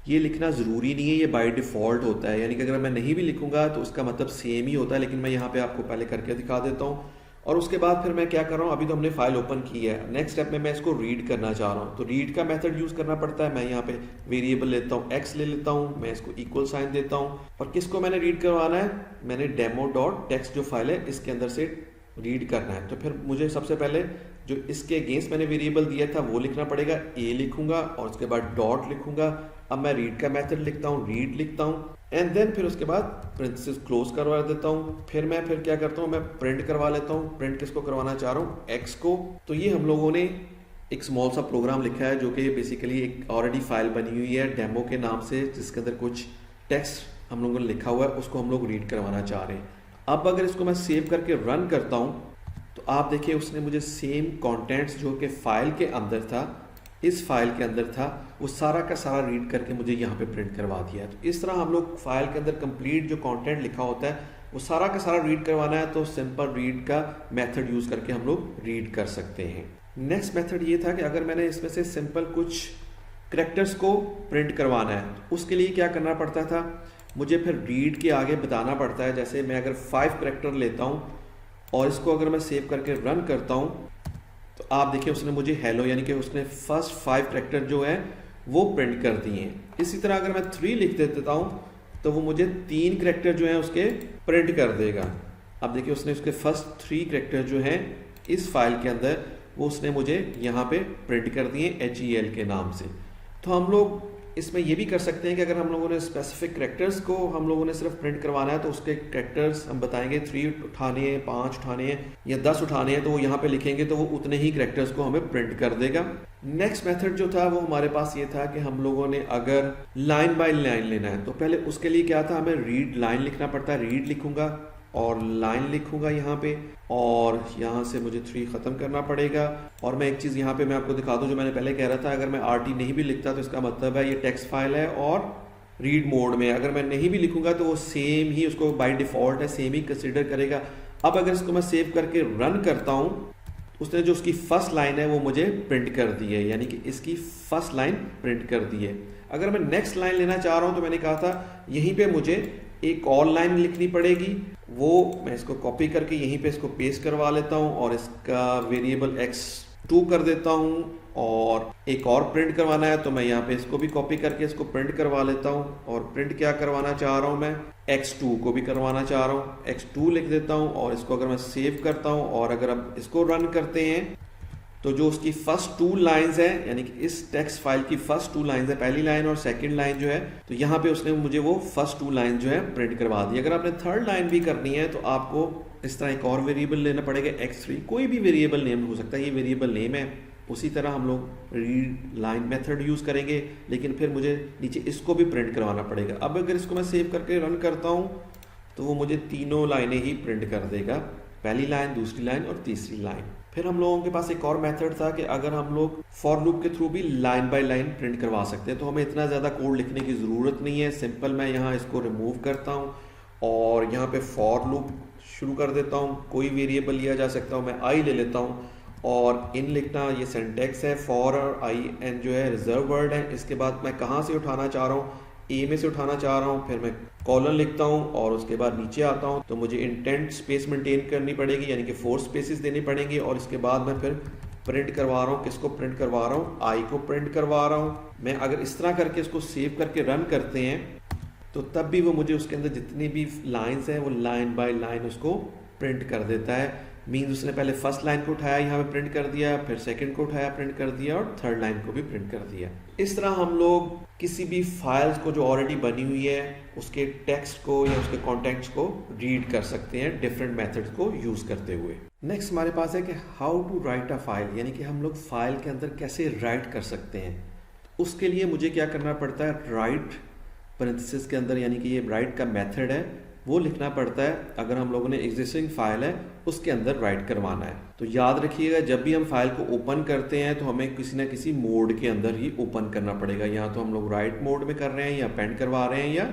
ये लिखना ज़रूरी नहीं है, ये बाय डिफ़ॉल्ट होता है, यानी कि अगर मैं नहीं भी लिखूंगा तो उसका मतलब सेम ही होता है। लेकिन मैं यहाँ पे आपको पहले करके दिखा देता हूँ। और उसके बाद फिर मैं क्या कर रहा हूँ, अभी तो हमने फाइल ओपन की है, नेक्स्ट स्टेप में मैं इसको रीड करना चाह रहा हूँ। तो रीड का मेथड यूज़ करना पड़ता है। मैं यहाँ पे वेरिएबल लेता हूँ, x ले लेता हूँ, मैं इसको इक्वल साइन देता हूँ और किसको मैंने रीड करवाना है, मैंने demo.txt जो फाइल है इसके अंदर से रीड करना है। तो फिर मुझे सबसे पहले जो इसके अगेंस्ट मैंने वेरिएबल दिया था वो लिखना पड़ेगा, a लिखूंगा और उसके बाद डॉट लिखूंगा। अब मैं रीड का मेथड लिखता हूँ, रीड लिखता हूँ एंड देन फिर उसके बाद पैरेंथेसिस क्लोज करवा देता हूँ। फिर क्या करता हूँ, मैं प्रिंट करवा लेता हूँ। प्रिंट किसको करवाना चाह रहा हूँ, x को। तो ये हम लोगों ने एक स्मॉल सा प्रोग्राम लिखा है जो कि बेसिकली एक ऑलरेडी फाइल बनी हुई है डेमो के नाम से, जिसके अंदर कुछ टेक्स्ट हम लोगों ने लिखा हुआ है, उसको हम लोग रीड करवाना चाह रहे हैं। अब अगर इसको मैं सेव करके रन करता हूँ तो आप देखिए उसने मुझे सेम कंटेंट्स जो कि फाइल के अंदर था, इस फाइल के अंदर था, वो सारा का सारा रीड करके मुझे यहाँ पे प्रिंट करवा दिया। तो इस तरह हम लोग फाइल के अंदर कंप्लीट जो कंटेंट लिखा होता है वो सारा का सारा रीड करवाना है तो सिंपल रीड का मेथड यूज़ करके हम लोग रीड कर सकते हैं। नेक्स्ट मेथड ये था कि अगर मैंने इसमें से सिंपल कुछ करैक्टर्स को प्रिंट करवाना है तो उसके लिए क्या करना पड़ता था, मुझे फिर रीड के आगे बताना पड़ता है। जैसे मैं अगर 5 करैक्टर लेता हूँ और इसको अगर मैं सेव करके रन करता हूँ तो आप देखिए उसने मुझे हेलो यानी कि उसने फर्स्ट 5 करैक्टर जो है वो प्रिंट कर दिए हैं। इसी तरह अगर मैं 3 लिख देता हूँ तो वो मुझे 3 करैक्टर जो हैं उसके प्रिंट कर देगा। अब देखिए उसने उसके फर्स्ट 3 करैक्टर जो हैं इस फाइल के अंदर वो उसने मुझे यहाँ पे प्रिंट कर दिए HEL के नाम से। तो हम लोग इसमें ये भी कर सकते हैं कि अगर हम लोगों ने स्पेसिफिक करैक्टर्स को हम लोगों ने सिर्फ प्रिंट करवाना है तो उसके करैक्टर्स हम बताएंगे 3 उठाने हैं, 5 उठाने हैं या 10 उठाने हैं, तो वो यहाँ पे लिखेंगे तो वो उतने ही करैक्टर्स को हमें प्रिंट कर देगा। नेक्स्ट मेथड जो था वो हमारे पास ये था कि हम लोगों ने अगर लाइन बाय लाइन लेना है तो पहले उसके लिए क्या था, हमें रीड लाइन लिखना पड़ता है। रीड लिखूंगा और लाइन लिखूंगा यहाँ पे और यहाँ से मुझे 3 ख़त्म करना पड़ेगा। और मैं एक चीज़ यहाँ पे मैं आपको दिखा दूँ जो मैंने पहले कह रहा था, अगर मैं RT नहीं भी लिखता तो इसका मतलब है ये टेक्स्ट फाइल है और रीड मोड में। अगर मैं नहीं भी लिखूंगा तो वो सेम ही उसको बाय डिफ़ॉल्ट है सेम ही कंसिडर करेगा। अब अगर इसको मैं सेव करके रन करता हूँ उसने जो उसकी फर्स्ट लाइन है वो मुझे प्रिंट कर दी है, यानी कि इसकी फर्स्ट लाइन प्रिंट कर दी है। अगर मैं नेक्स्ट लाइन लेना चाह रहा हूँ तो मैंने कहा था यहीं पे मुझे एक और लाइन लिखनी पड़ेगी, वो मैं इसको कॉपी करके यहीं पे इसको पेस्ट करवा लेता हूँ और इसका वेरिएबल x2 कर देता हूँ। और एक और प्रिंट करवाना है तो मैं यहाँ पे इसको भी कॉपी करके इसको प्रिंट करवा लेता हूँ। और प्रिंट क्या करवाना चाह रहा हूँ मैं, x2 को भी करवाना चाह रहा हूँ, x2 लिख देता हूँ। और इसको अगर मैं सेव करता हूँ और अगर अब इसको रन करते हैं तो जो उसकी फर्स्ट 2 लाइंस है, यानी कि इस टेक्स्ट फाइल की फर्स्ट 2 लाइंस है, पहली लाइन और सेकंड लाइन जो है, तो यहाँ पे उसने मुझे वो फर्स्ट 2 लाइन जो है प्रिंट करवा दी। अगर आपने थर्ड लाइन भी करनी है तो आपको इस तरह एक और वेरिएबल लेना पड़ेगा x3, कोई भी वेरिएबल नेम हो सकता है, ये वेरिएबल नेम है। उसी तरह हम लोग रीड लाइन मेथड यूज़ करेंगे, लेकिन फिर मुझे नीचे इसको भी प्रिंट करवाना पड़ेगा। अब अगर इसको मैं सेव करके रन करता हूँ तो वो मुझे तीनों लाइनें ही प्रिंट कर देगा, पहली लाइन, दूसरी लाइन और तीसरी लाइन। फिर हम लोगों के पास एक और मेथड था कि अगर हम लोग फॉर लूप के थ्रू भी लाइन बाय लाइन प्रिंट करवा सकते हैं तो हमें इतना ज़्यादा कोड लिखने की ज़रूरत नहीं है। सिंपल मैं यहाँ इसको रिमूव करता हूँ और यहाँ पे फॉर लूप शुरू कर देता हूँ। कोई वेरिएबल लिया जा सकता हूँ, मैं आई ले लेता हूँ और इन लिखना ये सिंटैक्स है। फॉर और IN जो है रिजर्व वर्ड है। इसके बाद मैं कहाँ से उठाना चाह रहा हूँ, ए में से उठाना चाह रहा हूँ, फिर मैं कॉलन लिखता हूँ और उसके बाद नीचे आता हूँ तो मुझे इंटेंट स्पेस मेंटेन करनी पड़ेगी, यानी कि 4 स्पेसेस देनी पड़ेंगी। और इसके बाद मैं फिर प्रिंट करवा रहा हूँ, किसको प्रिंट करवा रहा हूँ, आई को प्रिंट करवा रहा हूँ मैं। अगर इस तरह करके इसको सेव करके रन करते हैं तो तब भी वो मुझे उसके अंदर जितनी भी लाइन्स हैं वो लाइन बाय लाइन उसको प्रिंट कर देता है। मीन्स उसने पहले फर्स्ट लाइन को उठाया यहाँ पे प्रिंट कर दिया, फिर सेकंड को उठाया प्रिंट कर दिया और थर्ड लाइन को भी प्रिंट कर दिया। इस तरह हम लोग किसी भी फाइल्स को जो ऑलरेडी बनी हुई है उसके टेक्स्ट को या उसके कॉन्टेंट्स को रीड कर सकते हैं डिफरेंट मेथड्स को यूज करते हुए। नेक्स्ट हमारे पास है कि how to write a file, यानी कि हम लोग फाइल के अंदर कैसे राइट कर सकते हैं। उसके लिए मुझे क्या करना पड़ता है, राइट पैरेंथेसिस के अंदर, यानी कि ये राइट का मेथड है वो लिखना पड़ता है। अगर हम लोगों ने एग्जिस्टिंग फाइल है उसके अंदर राइट करवाना है तो याद रखिएगा जब भी हम फाइल को ओपन करते हैं तो हमें किसी ना किसी मोड के अंदर ही ओपन करना पड़ेगा। या तो हम लोग राइट मोड में कर रहे हैं या पेंड करवा रहे हैं या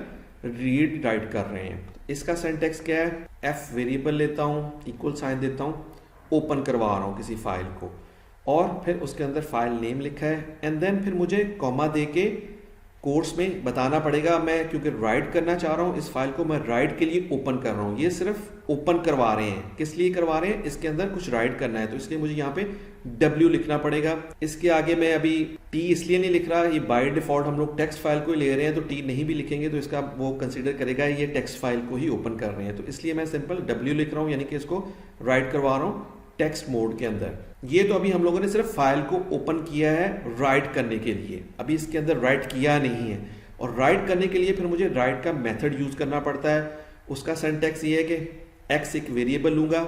रीड राइट कर रहे हैं। इसका सिंटैक्स क्या है, F वेरिएबल लेता हूँ, इक्वल साइन देता हूँ, ओपन करवा रहा हूँ किसी फाइल को और फिर उसके अंदर फाइल नेम लिखा है एंड देन फिर मुझे कॉमा दे के कोर्स में बताना पड़ेगा मैं क्योंकि राइट करना चाह रहा हूँ इस फाइल को, मैं राइट के लिए ओपन कर रहा हूँ। ये सिर्फ ओपन करवा रहे हैं, किस लिए करवा रहे हैं, इसके अंदर कुछ राइट करना है तो इसलिए मुझे यहाँ पे W लिखना पड़ेगा। इसके आगे मैं अभी T इसलिए नहीं लिख रहा, ये बाय डिफॉल्ट हम लोग टेक्स्ट फाइल को ही ले रहे हैं तो T नहीं भी लिखेंगे तो इसका वो कंसिडर करेगा ये टेक्स्ट फाइल को ही ओपन कर रहे हैं, तो इसलिए मैं सिंपल W लिख रहा हूँ, यानी कि इसको राइट करवा रहा हूँ टेक्स्ट मोड के अंदर। ये तो अभी हम लोगों ने सिर्फ फाइल को ओपन किया है राइट करने के लिए, अभी इसके अंदर राइट किया नहीं है। और राइट करने के लिए फिर मुझे राइट का मेथड यूज करना पड़ता है। उसका सिंटैक्स ये है कि x एक वेरिएबल लूंगा,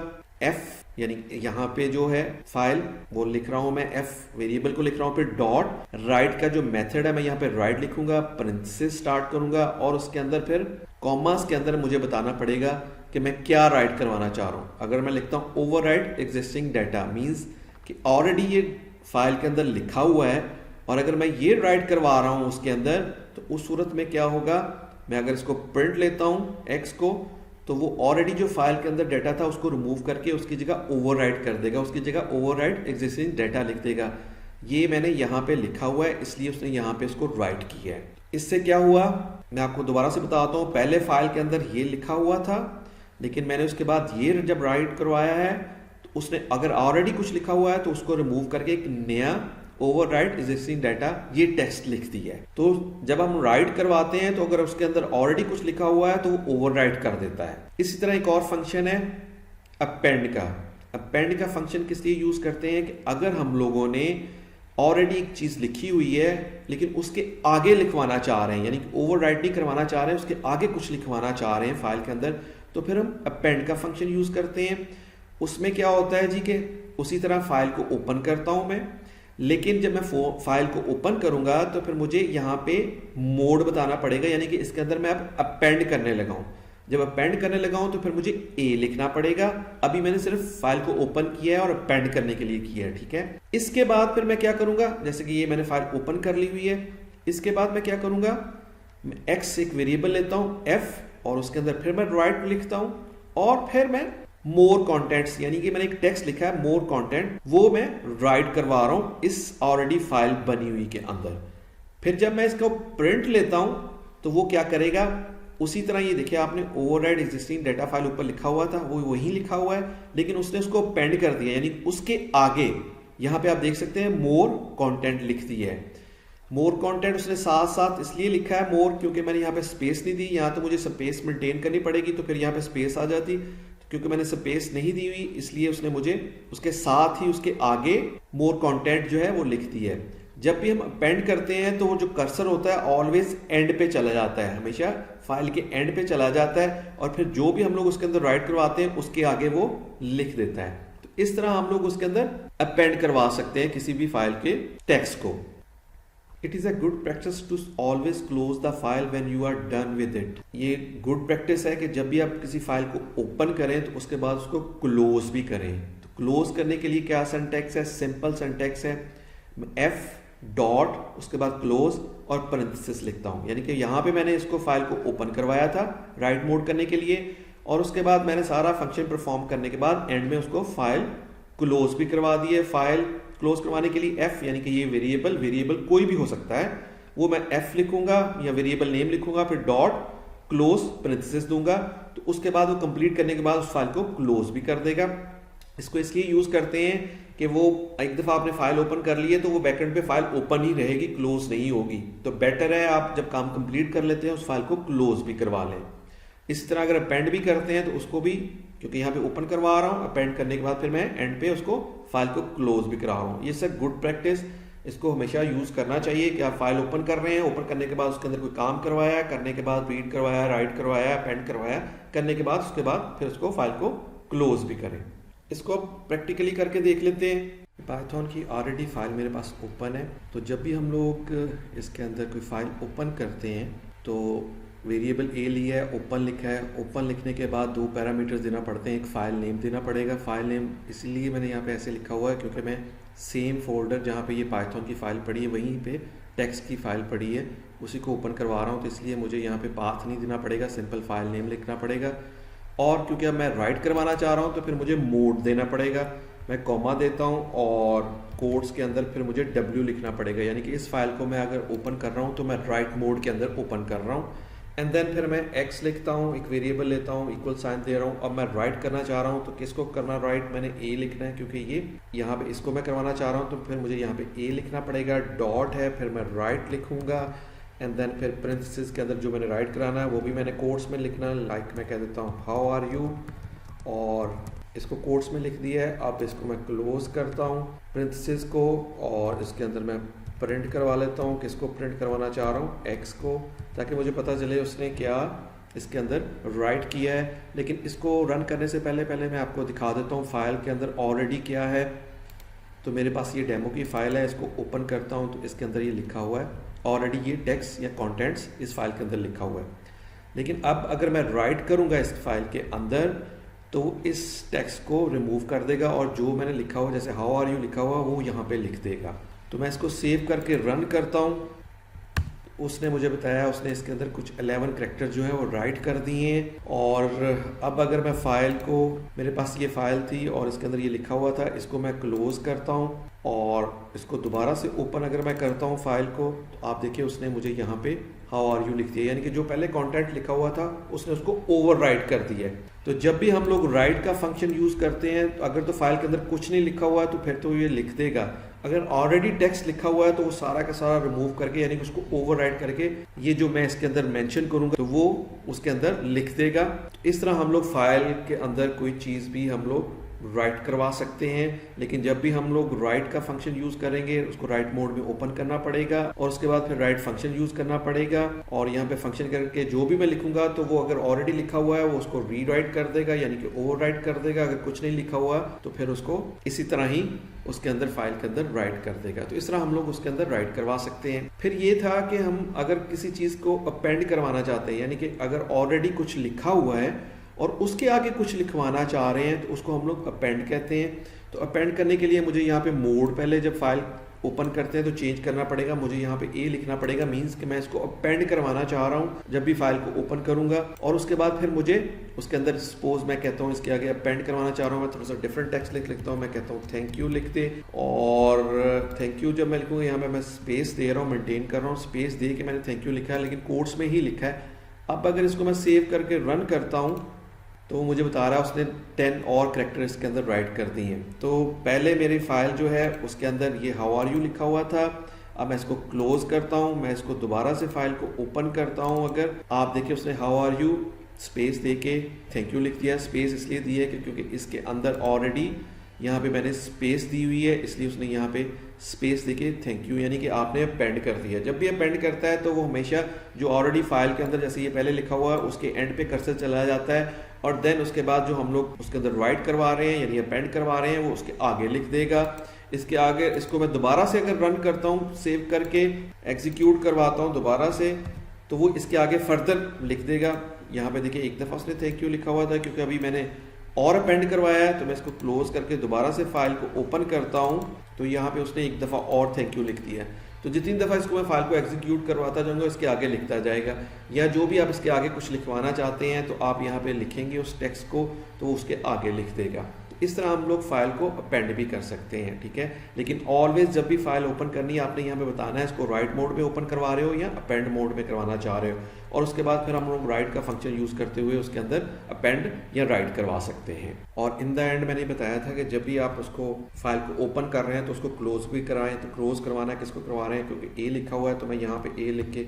f यानी यहाँ पे जो है फाइल वो लिख रहा हूं मैं, f वेरिएबल को लिख रहा हूं, फिर डॉट राइट का जो मेथड है मैं यहाँ पे राइट लिखूंगा, पैरेंथेसिस स्टार्ट करूंगा और उसके अंदर फिर कॉमास के अंदर मुझे बताना पड़ेगा कि मैं क्या राइट करवाना चाह रहा हूँ। अगर मैं लिखता हूँ ओवरराइट एग्जिस्टिंग डाटा, मीन्स कि ऑलरेडी ये फाइल के अंदर लिखा हुआ है और अगर मैं ये राइट करवा रहा हूँ उसके अंदर, तो उस सूरत में क्या होगा, मैं अगर इसको प्रिंट लेता हूँ एक्स को, तो वो ऑलरेडी जो फाइल के अंदर डाटा था उसको रिमूव करके उसकी जगह ओवरराइट कर देगा, उसकी जगह ओवरराइट एग्जिस्टिंग डाटा लिख देगा। ये मैंने यहाँ पे लिखा हुआ है इसलिए उसने यहाँ पे इसको राइट किया है। इससे क्या हुआ, मैं आपको दोबारा से बताता हूँ। पहले फाइल के अंदर ये लिखा हुआ था, लेकिन मैंने उसके बाद ये जब राइट करवाया है तो उसने अगर ऑलरेडी कुछ लिखा हुआ है तो उसको रिमूव करके एक नया ओवरराइट एग्जिस्टिंग डाटा ये टेक्स्ट लिख दिया है। तो जब हम राइट करवाते हैं तो अगर उसके अंदर ऑलरेडी कुछ लिखा हुआ है तो वो ओवरराइट कर देता है। इसी तरह एक और फंक्शन है अपेंड का। अपेंड का फंक्शन किस लिए यूज करते हैं कि अगर हम लोगों ने ऑलरेडी एक चीज लिखी हुई है लेकिन उसके आगे लिखवाना चाह रहे हैं, यानी कि ओवरराइट नहीं करवाना चाह रहे हैं, उसके आगे कुछ लिखवाना चाह रहे हैं फाइल के अंदर, तो फिर हम अपेंड का फंक्शन यूज करते हैं। उसमें क्या होता है जी कि उसी तरह फाइल को ओपन करता हूं मैं, लेकिन जब मैं फाइल को ओपन करूंगा तो फिर मुझे यहाँ पे मोड बताना पड़ेगा, यानी कि इसके अंदर मैं अब अपेंड करने लगा हूं। जब अपेंड करने लगा हूं तो फिर मुझे ए लिखना पड़ेगा। अभी मैंने सिर्फ फाइल को ओपन किया है और अपेंड करने के लिए किया है, ठीक है। इसके बाद फिर मैं क्या करूंगा, जैसे कि ये मैंने फाइल ओपन कर ली हुई है, इसके बाद मैं क्या करूंगा, मैं एक्स एक वेरिएबल लेता हूं एफ और उसके अंदर फिर मैं राइट लिखता हूं और फिर मैं मोर कॉन्टेंट्स, यानी कि मैंने एक टेक्स्ट लिखा है मोर कॉन्टेंट, वो मैं राइट करवा रहा हूं इस ऑलरेडी फाइल बनी हुई के अंदर। फिर जब मैं इसको प्रिंट लेता हूं तो वो क्या करेगा, उसी तरह ये देखिए आपने ओवरराइड एग्जिस्टिंग डाटा फाइल ऊपर लिखा हुआ था वो वही लिखा हुआ है, लेकिन उसने उसको पेंड कर दिया, यानी उसके आगे यहाँ पे आप देख सकते हैं मोर कंटेंट लिख दिया है। मोर कंटेंट उसने साथ साथ इसलिए लिखा है मोर क्योंकि मैंने यहाँ पे स्पेस नहीं दी, यहाँ तो मुझे स्पेस मेंटेन करनी पड़ेगी तो फिर यहाँ पे स्पेस आ जाती, क्योंकि मैंने स्पेस नहीं दी हुई इसलिए उसने मुझे उसके साथ ही उसके आगे मोर कंटेंट जो है वो लिख दिया है। जब भी हम अपेंड करते हैं तो वो जो कर्सर होता है ऑलवेज एंड पे चला जाता है, हमेशा फाइल के एंड पे चला जाता है और फिर जो भी हम लोग उसके अंदर राइट करवाते हैं उसके आगे वो लिख देता है। तो इस तरह हम लोग उसके अंदर अपेंड करवा सकते हैं किसी भी फाइल के टेक्स्ट को। It is a good practice to always close the file when you are done with it. ये गुड प्रैक्टिस है कि जब भी आप किसी फाइल को ओपन करें तो उसके बाद उसको क्लोज भी करें। तो क्लोज करने के लिए क्या सिंटैक्स है, सिंपल सिंटैक्स है, एफ डॉट उसके बाद क्लोज और पैरेंथेसिस लिखता हूं, यानी कि यहां पे मैंने इसको फाइल को ओपन करवाया था राइट मोड करने के लिए और उसके बाद मैंने सारा फंक्शन परफॉर्म करने के बाद एंड में उसको फाइल क्लोज भी करवा दी है। फाइल क्लोज करवाने के लिए एफ, यानी कि ये वेरिएबल कोई भी हो सकता है, वो मैं एफ लिखूंगा या वेरिएबल नेम लिखूंगा, फिर डॉट क्लोज पैरेंथेसिस दूंगा, तो उसके बाद वो कंप्लीट करने के बाद उस फाइल को क्लोज भी कर देगा। इसको इसलिए यूज करते हैं कि वो एक दफा आपने फाइल ओपन कर ली है तो वो बैकएंड पे फाइल ओपन ही रहेगी, क्लोज नहीं होगी। तो बेटर है आप जब काम कंप्लीट कर लेते हैं उस फाइल को क्लोज भी करवा लें। इसी तरह अगर अपेंड भी करते हैं तो उसको भी, क्योंकि यहाँ पे ओपन करवा रहा हूँ, अपेंड करने के बाद फिर मैं एंड पे उसको फाइल को क्लोज भी करा रहा हूँ। ये सब गुड प्रैक्टिस, इसको हमेशा यूज करना चाहिए कि आप फाइल ओपन कर रहे हैं, ओपन करने के बाद उसके अंदर कोई काम करवाया, करने के बाद रीड करवाया, राइट करवाया, अपेंड करवाया, करने के बाद उसके बाद फिर उसको फाइल को क्लोज भी करें। इसको प्रैक्टिकली करके देख लेते हैं। पाइथन की ऑलरेडी फाइल मेरे पास ओपन है, तो जब भी हम लोग इसके अंदर कोई फाइल ओपन करते हैं तो वेरिएबल ए लिया है, ओपन लिखा है, ओपन लिखने के बाद दो पैरामीटर्स देना पड़ते हैं, एक फाइल नेम देना पड़ेगा। फाइल नेम इसलिए मैंने यहाँ पे ऐसे लिखा हुआ है क्योंकि मैं सेम फोल्डर जहाँ पे ये पाइथन की फाइल पड़ी है वहीं पे टेक्स्ट की फाइल पड़ी है, उसी को ओपन करवा रहा हूँ, तो इसलिए मुझे यहाँ पे पाथ नहीं देना पड़ेगा, सिंपल फाइल नेम लिखना पड़ेगा। और क्योंकि अब मैं राइट करवाना चाह रहा हूँ तो फिर मुझे मोड देना पड़ेगा, मैं कॉमा देता हूँ और कोड्स के अंदर फिर मुझे W लिखना पड़ेगा, यानी कि इस फाइल को मैं अगर ओपन कर रहा हूँ तो मैं राइट मोड के अंदर ओपन कर रहा हूँ। एंड देन फिर मैं x लिखता हूँ, एक वेरिएबल लेता हूँ, इक्वल साइन दे रहा हूँ। अब मैं राइट करना चाह रहा हूँ तो किसको करना राइट, मैंने a लिखना है क्योंकि ये यहाँ पे इसको मैं करवाना चाह रहा हूँ, तो फिर मुझे यहाँ पे a लिखना पड़ेगा, डॉट है, फिर मैं राइट लिखूंगा एंड देन फिर पैरेंथेसिस के अंदर जो मैंने राइट कराना है वो भी मैंने कोट्स में लिखना है, लाइक मैं कह देता हूँ हाउ आर यू, और इसको कोट्स में लिख दिया है। अब इसको मैं क्लोज करता हूँ पैरेंथेसिस को और इसके अंदर मैं प्रिंट करवा लेता हूँ, किसको प्रिंट करवाना चाह रहा हूँ, x को, ताकि मुझे पता चले उसने क्या इसके अंदर राइट किया है। लेकिन इसको रन करने से पहले मैं आपको दिखा देता हूँ फाइल के अंदर ऑलरेडी क्या है। तो मेरे पास ये डेमो की फाइल है, इसको ओपन करता हूँ तो इसके अंदर ये लिखा हुआ है ऑलरेडी, ये टेक्स्ट या कंटेंट्स इस फाइल के अंदर लिखा हुआ है। लेकिन अब अगर मैं राइट करूँगा इस फाइल के अंदर तो इस टेक्स्ट को रिमूव कर देगा और जो मैंने लिखा हुआ जैसे हाउ आर यू लिखा हुआ वो यहाँ पे लिख देगा। तो मैं इसको सेव करके रन करता हूँ। उसने मुझे बताया उसने इसके अंदर कुछ 11 करैक्टर जो है वो राइट कर दिए हैं। और अब अगर मैं फाइल को, मेरे पास ये फाइल थी और इसके अंदर ये लिखा हुआ था, इसको मैं क्लोज करता हूँ और इसको दोबारा से ओपन अगर मैं करता हूँ फाइल को, तो आप देखिए उसने मुझे यहाँ पे हाउ आर यू लिख दिया, यानी कि जो पहले कंटेंट लिखा हुआ था उसने उसको ओवर राइट कर दिया है। तो जब भी हम लोग राइट का फंक्शन यूज करते हैं तो अगर तो फाइल के अंदर कुछ नहीं लिखा हुआ है तो फिर तो ये लिख देगा। अगर ऑलरेडी टेक्स्ट लिखा हुआ है तो वो सारा का सारा रिमूव करके, यानी कि उसको ओवर राइट करके ये जो मैं इसके अंदर मेंशन करूंगा तो वो उसके अंदर लिख देगा। इस तरह हम लोग फाइल के अंदर कोई चीज़ भी हम लोग राइट करवा सकते हैं। लेकिन जब भी हम लोग राइट का फंक्शन यूज करेंगे उसको राइट मोड में ओपन करना पड़ेगा और उसके बाद फिर राइट फंक्शन यूज करना पड़ेगा। और यहाँ पे फंक्शन करके जो भी मैं लिखूंगा तो वो अगर ऑलरेडी लिखा हुआ है वो उसको रीराइट कर देगा, यानी कि ओवर राइट कर देगा। अगर कुछ नहीं लिखा हुआ तो फिर उसको इसी तरह ही उसके अंदर फाइल के अंदर राइट कर देगा। तो इस तरह हम लोग उसके अंदर राइट करवा सकते हैं। फिर ये था कि हम अगर किसी चीज़ को अपेंड करवाना चाहते हैं, यानी कि अगर ऑलरेडी कुछ लिखा हुआ है और उसके आगे कुछ लिखवाना चाह रहे हैं तो उसको हम लोग अपेंड कहते हैं। तो अपेंड करने के लिए मुझे यहाँ पे मोड, पहले जब फाइल ओपन करते हैं तो चेंज करना पड़ेगा, मुझे यहाँ पे ए लिखना पड़ेगा, मीन्स कि मैं इसको अपेंड करवाना चाह रहा हूँ जब भी फाइल को ओपन करूंगा। और उसके बाद फिर मुझे उसके अंदर सपोज मैं कहता हूँ इसके आगे अपेंड करवाना चाह रहा हूँ, मैं थोड़ा सा डिफरेंट टेक्स्ट लिखता हूँ, मैं कहता हूँ थैंक यू लिख दे। और थैंक यू जब मैं लिखूँगा यहाँ पे मैं स्पेस दे रहा हूँ, मेंटेन कर रहा हूँ, स्पेस दे के मैंने थैंक यू लिखा है लेकिन कोट्स में ही लिखा है। अब अगर इसको मैं सेव करके रन करता हूँ तो मुझे बता रहा है उसने 10 और करैक्टर इसके अंदर राइट कर दिए हैं। तो पहले मेरी फाइल जो है उसके अंदर ये हाउ आर यू लिखा हुआ था। अब मैं इसको क्लोज करता हूँ, मैं इसको दोबारा से फाइल को ओपन करता हूँ। अगर आप देखिए उसने हाउ आर यू स्पेस दे के थैंक यू लिख दिया। स्पेस इसलिए दी है क्योंकि इसके अंदर ऑलरेडी यहाँ पे मैंने स्पेस दी हुई है, इसलिए उसने यहाँ पे स्पेस देके थैंक यू, यानी कि आपने अपेंड कर दिया। जब भी अपेंड करता है तो वो हमेशा जो ऑलरेडी फाइल के अंदर जैसे ये पहले लिखा हुआ है उसके एंड पे कर्सर चला जाता है और देन उसके बाद जो हम लोग उसके अंदर राइट करवा रहे हैं यानी अपेंड करवा रहे हैं वो उसके आगे लिख देगा। इसके आगे इसको मैं दोबारा से अगर रन करता हूँ, सेव करके एग्जीक्यूट करवाता हूँ दोबारा से, तो वो इसके आगे फर्दर लिख देगा। यहाँ पे देखिए एक दफ़ा उसने थैंक यू लिखा हुआ था क्योंकि अभी मैंने और अपेंड करवाया है। तो मैं इसको क्लोज करके दोबारा से फाइल को ओपन करता हूँ तो यहाँ पे उसने एक दफ़ा और थैंक यू लिख दिया है। तो जितनी दफ़ा इसको मैं फाइल को एग्जीक्यूट करवाता जाऊँगा इसके आगे लिखता जाएगा। या जो भी आप इसके आगे कुछ लिखवाना चाहते हैं तो आप यहाँ पे लिखेंगे उस टेक्स्ट को तो उसके आगे लिख देगा। इस तरह हम लोग फाइल को अपेंड भी कर सकते हैं, ठीक है। लेकिन ऑलवेज जब भी फाइल ओपन करनी है आपने यहाँ पे बताना है इसको राइट मोड में ओपन करवा रहे हो या अपेंड मोड में करवाना चाह रहे हो। और उसके बाद फिर हम लोग राइट का फंक्शन यूज करते हुए उसके अंदर अपेंड या राइट करवा सकते हैं। और इन द एंड मैंने बताया था कि जब भी आप उसको फाइल को ओपन कर रहे हैं तो उसको क्लोज भी कराएं। तो क्लोज करवाना किसको करवा रहे हैं, क्योंकि ए लिखा हुआ है तो मैं यहाँ पे ए लिख के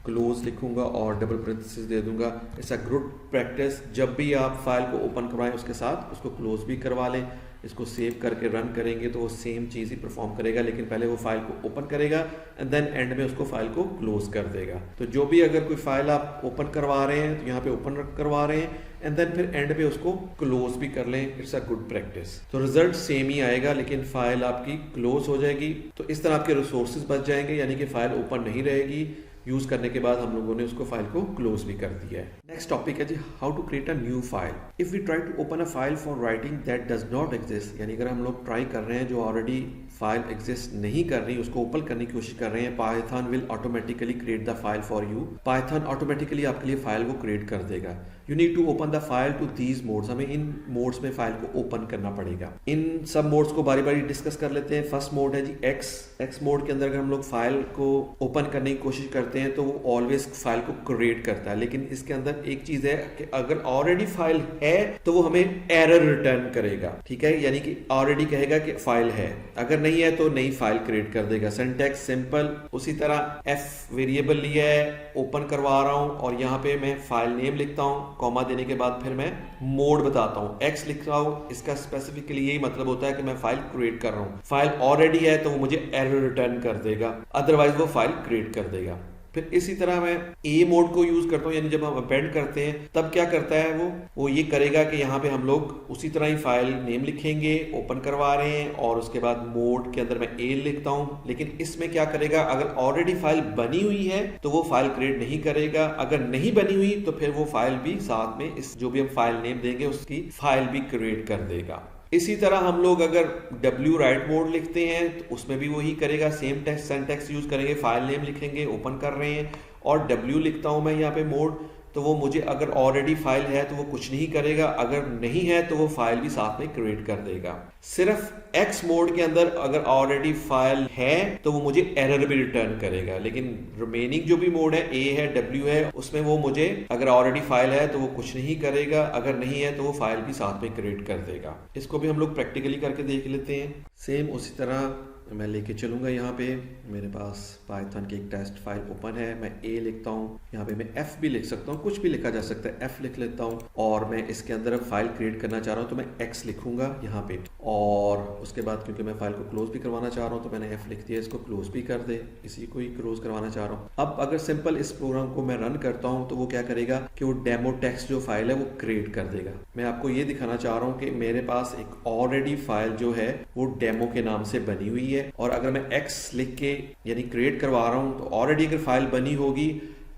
क्लोज लिखूंगा और डबल पैरेंथेसिस दे दूंगा। इट्स अ गुड प्रैक्टिस, जब भी आप फाइल को ओपन करवाएं उसके साथ उसको क्लोज भी करवा लें। इसको सेव करके रन करेंगे तो वो सेम चीज़ ही परफॉर्म करेगा, लेकिन पहले वो फाइल को ओपन करेगा एंड देन एंड में उसको फाइल को क्लोज कर देगा। तो जो भी अगर कोई फाइल आप ओपन करवा रहे हैं तो यहाँ पे ओपन करवा रहे हैं एंड देन फिर एंड पे उसको क्लोज भी कर लें। It's a good practice. तो रिजल्ट सेम ही आएगा लेकिन फाइल आपकी क्लोज हो जाएगी। तो इस तरह आपके रिसोर्सेज बच जाएंगे, यानी कि फाइल ओपन नहीं रहेगी। यूज करने के बाद हम लोगों ने उसको फाइल को क्लोज भी कर दिया है। नेक्स्ट टॉपिक है जी how to create a new file. If we try to open a file for writing that does not exist, यानी अगर हम लोग ट्राई कर रहे हैं जो ऑलरेडी फाइल एग्जिस्ट नहीं कर रही उसको ओपन करने की कोशिश कर रहे हैं, Python will automatically create the file for you. Python automatically आपके लिए फाइल को क्रिएट कर देगा। You need to open the file to these modes, हमें इन मोड्स में फाइल को ओपन करना पड़ेगा। इन सब मोड्स को बारी बारी डिस्कस कर लेते हैं। फर्स्ट मोड है जी एक्स मोड के अंदर अगर हम लोग फाइल को ओपन करने की कोशिश करते हैं तो वो ऑलवेज फाइल को क्रिएट करता है। लेकिन इसके अंदर एक चीज है कि अगर ऑलरेडी फाइल है तो वो हमें एरर रिटर्न करेगा, ठीक है, यानी कि ऑलरेडी कहेगा कि फाइल है, अगर नहीं है तो नई फाइल क्रिएट कर देगा। Syntax simple. उसी तरह एफ वेरिएबल लिया है, ओपन करवा रहा हूं और यहाँ पे मैं फाइल नेम लिखता हूँ, कॉमा देने के बाद फिर मैं मोड बताता हूँ, एक्स लिख रहा हूँ। इसका स्पेसिफिकली यही मतलब होता है कि मैं फाइल क्रिएट कर रहा हूँ। फाइल ऑलरेडी है तो वो मुझे एरर रिटर्न कर देगा, अदरवाइज वो फाइल क्रिएट कर देगा। फिर इसी तरह मैं ए मोड को यूज करता हूँ, यानी जब हम अपेंड करते हैं तब क्या करता है वो ये करेगा कि यहाँ पे हम लोग उसी तरह ही फाइल नेम लिखेंगे, ओपन करवा रहे हैं, और उसके बाद मोड के अंदर मैं ए लिखता हूँ। लेकिन इसमें क्या करेगा, अगर ऑलरेडी फाइल बनी हुई है तो वो फाइल क्रिएट नहीं करेगा, अगर नहीं बनी हुई तो फिर वो फाइल भी साथ में इस जो भी हम फाइल नेम देंगे उसकी फाइल भी क्रिएट कर देगा। इसी तरह हम लोग अगर W राइट मोड लिखते हैं तो उसमें भी वही करेगा, सेम टेक्स्ट सिंटैक्स यूज करेंगे, फाइल नेम लिखेंगे, ओपन कर रहे हैं, और W लिखता हूं मैं यहाँ पे मोड, तो वो मुझे अगर ऑलरेडी फाइल है तो वो कुछ नहीं करेगा, अगर नहीं है तो वो फाइल भी साथ में क्रिएट कर देगा। सिर्फ X मोड के अंदर अगर ऑलरेडी फाइल है तो वो मुझे एरर भी रिटर्न करेगा, लेकिन रिमेनिंग जो भी मोड है, A है, W है, उसमें वो मुझे अगर ऑलरेडी फाइल है तो वो कुछ नहीं करेगा, अगर नहीं है तो वो फाइल भी साथ में क्रिएट कर देगा। इसको भी हम लोग प्रैक्टिकली करके देख लेते हैं। सेम उसी तरह मैं लेके चलूंगा। यहाँ पे मेरे पास पाइथन की एक टेस्ट फाइल ओपन है, मैं ए लिखता हूँ, यहाँ पे मैं एफ भी लिख सकता हूँ, कुछ भी लिखा जा सकता है, एफ लिख लेता हूँ, और मैं इसके अंदर फाइल क्रिएट करना चाह रहा हूँ तो मैं एक्स लिखूंगा यहाँ पे, और उसके बाद क्योंकि मैं फाइल को क्लोज भी करवाना चाह रहा हूँ तो मैंने एफ लिख दिया, इसको क्लोज भी कर दे, इसी को ही क्लोज करवाना चाह रहा हूँ। अब अगर सिंपल इस प्रोग्राम को मैं रन करता हूँ तो वो क्या करेगा कि वो डेमो टेक्स्ट जो फाइल है वो क्रिएट कर देगा। मैं आपको ये दिखाना चाह रहा हूँ कि मेरे पास एक ऑलरेडी फाइल जो है वो डेमो के नाम से बनी हुई है, और अगर मैं एक्स लिख के यानी क्रिएट करवा रहा हूँ तो ऑलरेडी अगर फाइल बनी होगी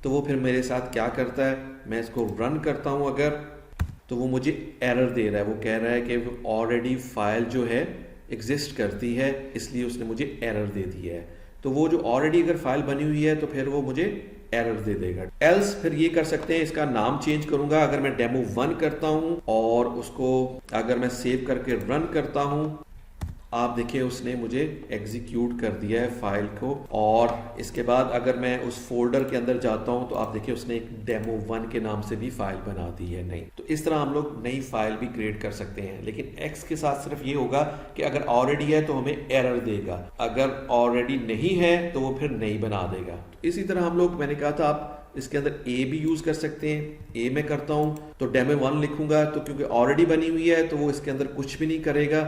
तो वो फिर मेरे साथ क्या करता है, मैं इसको रन करता हूँ अगर, तो वो मुझे एरर दे रहा है, वो कह रहा है कि ऑलरेडी फाइल जो है एग्जिस्ट करती है, इसलिए उसने मुझे एरर दे दी है। तो वो जो ऑलरेडी अगर फाइल बनी हुई है तो फिर वो मुझे एरर दे देगा। एल्स फिर ये कर सकते हैं, इसका नाम चेंज करूंगा। अगर मैं डेमो 1 करता हूं और उसको अगर मैं सेव करके रन करता हूं, आप देखिए उसने मुझे एग्जीक्यूट कर दिया है फाइल को, और इसके बाद अगर मैं उस फोल्डर के अंदर जाता हूं तो आप देखिए उसने एक डेमो 1 के नाम से भी फाइल बना दी है। नहीं तो इस तरह हम लोग नई फाइल भी क्रिएट कर सकते हैं, लेकिन एक्स के साथ सिर्फ ये होगा कि अगर ऑलरेडी है तो हमें एरर देगा, अगर ऑलरेडी नहीं है तो वो फिर नहीं बना देगा। तो इसी तरह हम लोग, मैंने कहा था आप इसके अंदर ए भी यूज कर सकते हैं। ए में करता हूं तो डेमो 1 लिखूंगा, तो क्योंकि ऑलरेडी बनी हुई है तो वो इसके अंदर कुछ भी नहीं करेगा,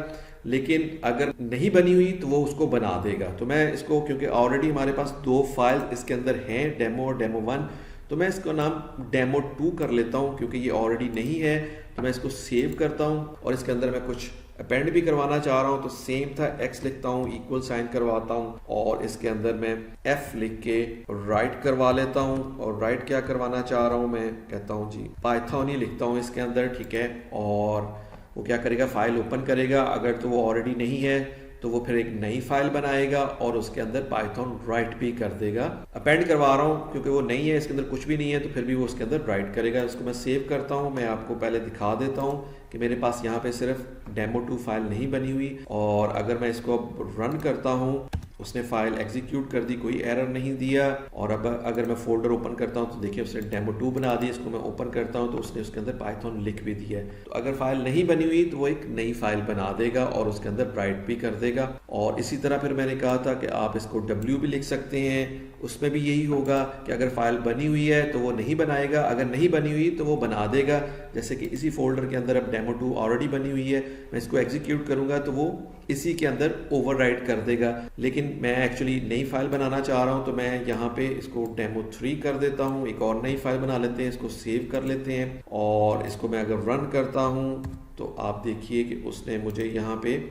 लेकिन अगर नहीं बनी हुई तो वो उसको बना देगा। तो मैं इसको, क्योंकि ऑलरेडी हमारे पास 2 फाइल इसके अंदर हैं, डेमो और डेमो 1, तो मैं इसका नाम डेमो 2 कर लेता हूं, क्योंकि ये ऑलरेडी नहीं है। तो मैं इसको सेव करता हूं और इसके अंदर मैं कुछ अपेंड भी करवाना चाह रहा हूं, तो सेम था, एक्स लिखता हूं, इक्वल साइन करवाता हूं, और इसके अंदर मैं एफ लिख के राइट करवा लेता हूं। और राइट क्या करवाना चाह रहा हूं, मैं कहता हूं जी पाइथन ही लिखता हूं इसके अंदर, ठीक है। और वो क्या करेगा, फाइल ओपन करेगा, अगर तो वो ऑलरेडी नहीं है तो वो फिर एक नई फाइल बनाएगा और उसके अंदर पाइथन राइट भी कर देगा। अपेंड करवा रहा हूँ क्योंकि वो नहीं है, इसके अंदर कुछ भी नहीं है, तो फिर भी वो उसके अंदर राइट करेगा। इसको मैं सेव करता हूँ, मैं आपको पहले दिखा देता हूँ कि मेरे पास यहाँ पे सिर्फ डेमो 2 फाइल नहीं बनी हुई, और अगर मैं इसको अब रन करता हूँ, उसने फाइल एग्जीक्यूट कर दी, कोई एरर नहीं दिया। और अब अगर मैं फोल्डर ओपन करता हूं तो देखिए उसने डेमो 2 बना दी, इसको मैं ओपन करता हूं तो उसने उसके अंदर पाइथन लिख भी दिया है। तो अगर फाइल नहीं बनी हुई तो वो एक नई फाइल बना देगा और उसके अंदर राइट भी कर देगा। और इसी तरह फिर मैंने कहा था कि आप इसको W भी लिख सकते हैं, उसमें भी यही होगा कि अगर फाइल बनी हुई है तो वो नहीं बनाएगा, अगर नहीं बनी हुई तो वो बना देगा। जैसे कि इसी फोल्डर के अंदर अब डेमो 2 ऑलरेडी बनी हुई है, मैं इसको एग्जीक्यूट करूंगा तो वो इसी के अंदर ओवरराइट कर देगा। लेकिन मैं एक्चुअली नई फाइल बनाना चाह रहा हूं, तो मैं यहाँ पे इसको डेमो 3 कर देता हूं, एक और नई फाइल बना लेते हैं, इसको सेव कर लेते हैं, और इसको मैं अगर रन करता हूं तो आप देखिए कि उसने मुझे यहाँ पे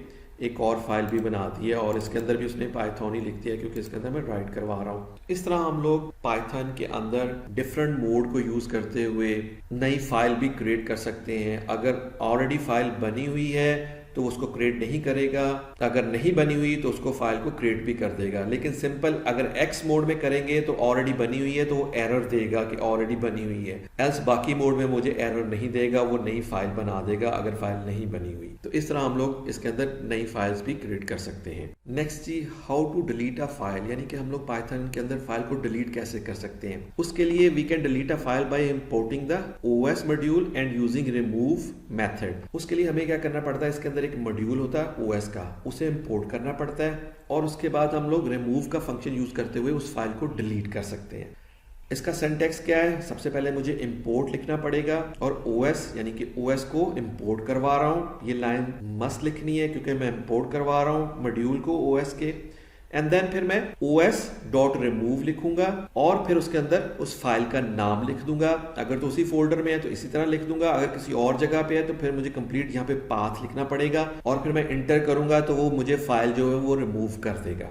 एक और फाइल भी बना दी है, और इसके अंदर भी उसने पाइथन ही लिख दिया क्योंकि इसके अंदर मैं राइट करवा रहा हूँ। इस तरह हम लोग पाइथन के अंदर डिफरेंट मोड को यूज करते हुए नई फाइल भी क्रिएट कर सकते हैं। अगर ऑलरेडी फाइल बनी हुई है तो उसको क्रिएट नहीं करेगा, अगर नहीं बनी हुई तो उसको फाइल को क्रिएट भी कर देगा। लेकिन सिंपल अगर एक्स मोड में करेंगे तो ऑलरेडी बनी हुई है तो वो एरर देगा कि ऑलरेडी बनी हुई है, एल्स बाकी मोड में मुझे एरर नहीं देगा, वो नई फाइल बना देगा अगर फाइल नहीं बनी हुई। तो इस तरह हम लोग इसके अंदर नई फाइल्स भी क्रिएट कर सकते हैं। Next G, how to delete a file, यानी कि हम लोग पाइथन के अंदर फाइल को डिलीट कैसे कर सकते हैं। उसके लिए we can delete a file by importing the OS module and using remove method. उसके लिए हमें क्या करना पड़ता है, इसके अंदर एक मॉड्यूल होता है OS का, उसे इंपोर्ट करना पड़ता है, और उसके बाद हम लोग रिमूव का फंक्शन यूज करते हुए उस फाइल को डिलीट कर सकते हैं। इसका सिंटैक्स क्या है, सबसे पहले मुझे इंपोर्ट लिखना पड़ेगा, और OS यानी कि OS को इंपोर्ट करवा रहा हूँ, ये लाइन मस्ट लिखनी है क्योंकि मैं इंपोर्ट करवा रहा हूँ मॉड्यूल को OS के। एंड देन फिर मैं os.remove लिखूंगा और फिर उसके अंदर उस फाइल का नाम लिख दूंगा। अगर तो उसी फोल्डर में है तो इसी तरह लिख दूंगा, अगर किसी और जगह पे है तो फिर मुझे कंप्लीट यहाँ पे पाथ लिखना पड़ेगा और फिर मैं इंटर करूंगा तो वो मुझे फाइल जो है वो रिमूव कर देगा।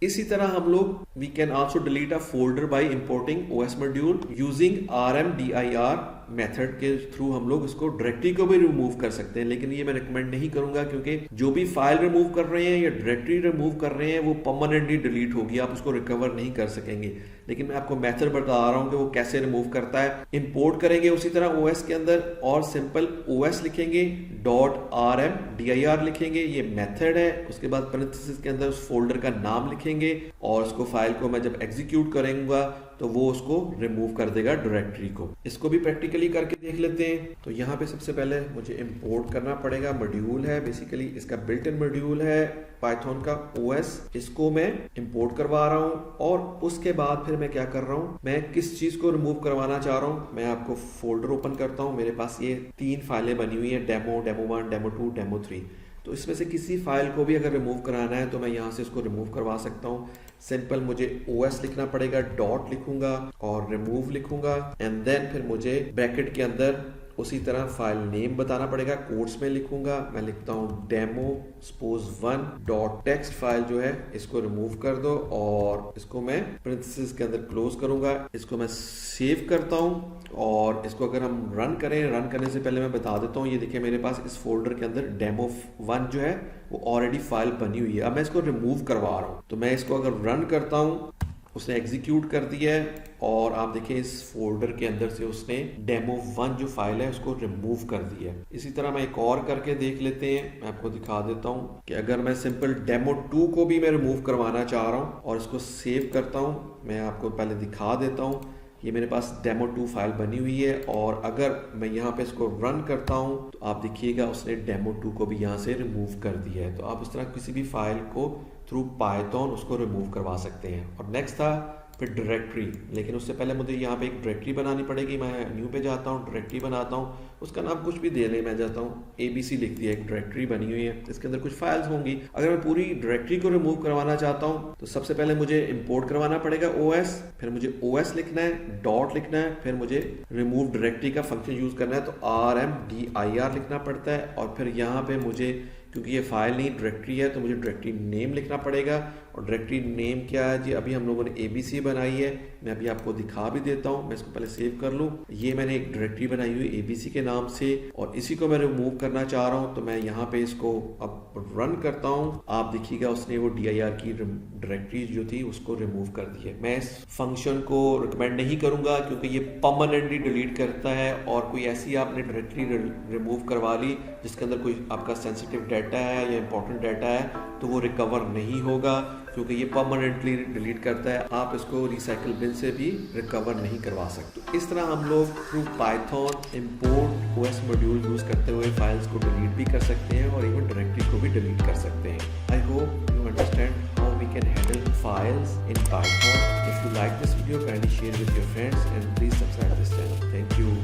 इसी तरह हम लोग we can also delete a folder by importing OS module using rmdir method के थ्रू हम लोग इसको डायरेक्टरी को भी रिमूव कर सकते हैं, लेकिन ये मैं रिकमेंड नहीं करूंगा क्योंकि जो भी फाइल रिमूव कर रहे हैं या डायरेक्टरी रिमूव कर रहे हैं वो परमानेंटली डिलीट होगी, आप उसको रिकवर नहीं कर सकेंगे। लेकिन मैं आपको मेथड बता रहा हूं कि वो कैसे रिमूव करता है। इंपोर्ट करेंगे उसी तरह ओएस के अंदर और सिंपल ओएस लिखेंगे .rmdir लिखेंगे, ये मेथड है। उसके बाद पैरेंथेसिस के अंदर उस फोल्डर का नाम लिखेंगे और उसको फाइल को मैं जब एग्जीक्यूट करूंगा तो वो उसको रिमूव कर देगा डायरेक्टरी को। इसको भी प्रैक्टिकली करके देख लेते हैं। तो यहाँ पे सबसे पहले मुझे इंपोर्ट करना पड़ेगा, मॉड्यूल है बेसिकली इसका बिल्ट इन मॉड्यूल है पाइथन का ओएस, इसको मैं इंपोर्ट करवा रहा हूँ और उसके बाद फिर मैं क्या कर रहा हूँ, मैं किस चीज को रिमूव करवाना चाह रहा हूँ। मैं आपको फोल्डर ओपन करता हूँ, मेरे पास ये 3 फाइलें बनी हुई है, डेमो, डेमो 1, डेमो 2, डेमो 3। तो इसमें से किसी फाइल को भी अगर रिमूव कराना है तो मैं यहाँ से इसको रिमूव करवा सकता हूँ। सिंपल मुझे OS लिखना पड़ेगा, डॉट लिखूंगा और रिमूव लिखूंगा एंड देन फिर मुझे ब्रैकेट के अंदर उसी तरह फाइल नेम बताना पड़ेगा, कोट्स में लिखूंगा। मैं लिखता हूँ demo suppose 1 dot text file जो है इसको रिमूव कर दो और इसको मैं पैरेंथेसिस के अंदर क्लोज करूंगा। इसको मैं सेव करता हूँ और इसको अगर हम रन करें, रन करने से पहले मैं बता देता हूँ, ये देखिए मेरे पास इस फोल्डर के अंदर डेमो 1 जो है वो ऑलरेडी फाइल बनी हुई है। अब मैं इसको रिमूव करवा रहा हूँ तो मैं इसको अगर रन करता हूँ, उसने एग्जीक्यूट कर दिया है और आप देखिए इस फोल्डर के अंदर से उसने डेमो 1 जो फाइल है उसको रिमूव कर दिया है। इसी तरह मैं एक और करके देख लेते हैं, मैं आपको दिखा देता हूँ कि अगर मैं सिंपल डेमो 2 को भी मैं रिमूव करवाना चाह रहा हूँ और इसको सेव करता हूँ, मैं आपको पहले दिखा देता हूँ। ये मेरे पास डेमो 2 फाइल बनी हुई है और अगर मैं यहाँ पे इसको रन करता हूँ तो आप देखिएगा उसने डेमो 2 को भी यहाँ से रिमूव कर दिया है। तो आप इस तरह किसी भी फाइल को थ्रू पाइथन उसको रिमूव करवा सकते हैं। और नेक्स्ट था फिर डायरेक्टरी, लेकिन उससे पहले मुझे यहाँ पे एक डायरेक्टरी बनानी पड़ेगी। मैं न्यू पे जाता हूँ, डायरेक्टरी बनाता हूँ, उसका नाम कुछ भी दे लें, मैं जाता हूँ ABC लिख दिया, एक डायरेक्टरी बनी हुई है, इसके अंदर कुछ फाइल्स होंगी। अगर मैं पूरी डायरेक्टरी को रिमूव करवाना चाहता हूँ तो सबसे पहले मुझे इंपोर्ट करवाना पड़ेगा OS, फिर मुझे OS लिखना है, डॉट लिखना है, फिर मुझे रिमूव डायरेक्टरी का फंक्शन यूज करना है तो rmdir लिखना पड़ता है और फिर यहाँ पे मुझे, क्योंकि ये फाइल नहीं डायरेक्टरी है तो मुझे डायरेक्टरी नेम लिखना पड़ेगा। और डायरेक्टरी नेम क्या है जी, अभी हम लोगों ने ABC बनाई है, मैं अभी आपको दिखा भी देता हूँ। मैं इसको पहले सेव कर लूँ। ये मैंने एक डायरेक्टरी बनाई हुई ABC के नाम से और इसी को मैं रिमूव करना चाह रहा हूँ तो मैं यहाँ पे इसको अब रन करता हूँ। आप देखिएगा उसने वो dir की डायरेक्टरी जो थी उसको रिमूव कर दी है। मैं इस फंक्शन को रिकमेंड नहीं करूँगा क्योंकि ये परमानेंटली डिलीट करता है और कोई ऐसी आपने डायरेक्टरी रिमूव करवा ली जिसके अंदर कोई आपका सेंसिटिव डाटा है या इंपॉर्टेंट डाटा है तो वो रिकवर नहीं होगा क्योंकि ये परमानेंटली डिलीट करता है। आप इसको रिसाइकल बिन से भी रिकवर नहीं करवा सकते। इस तरह हम लोग through Python import OS module use करते हुए फाइल्स को डिलीट भी कर सकते हैं और इवन डायरेक्टरी को भी डिलीट कर सकते हैं। I hope you understand how we can handle files in Python. If you like this video, kindly share with your friends and please subscribe this channel. Thank you.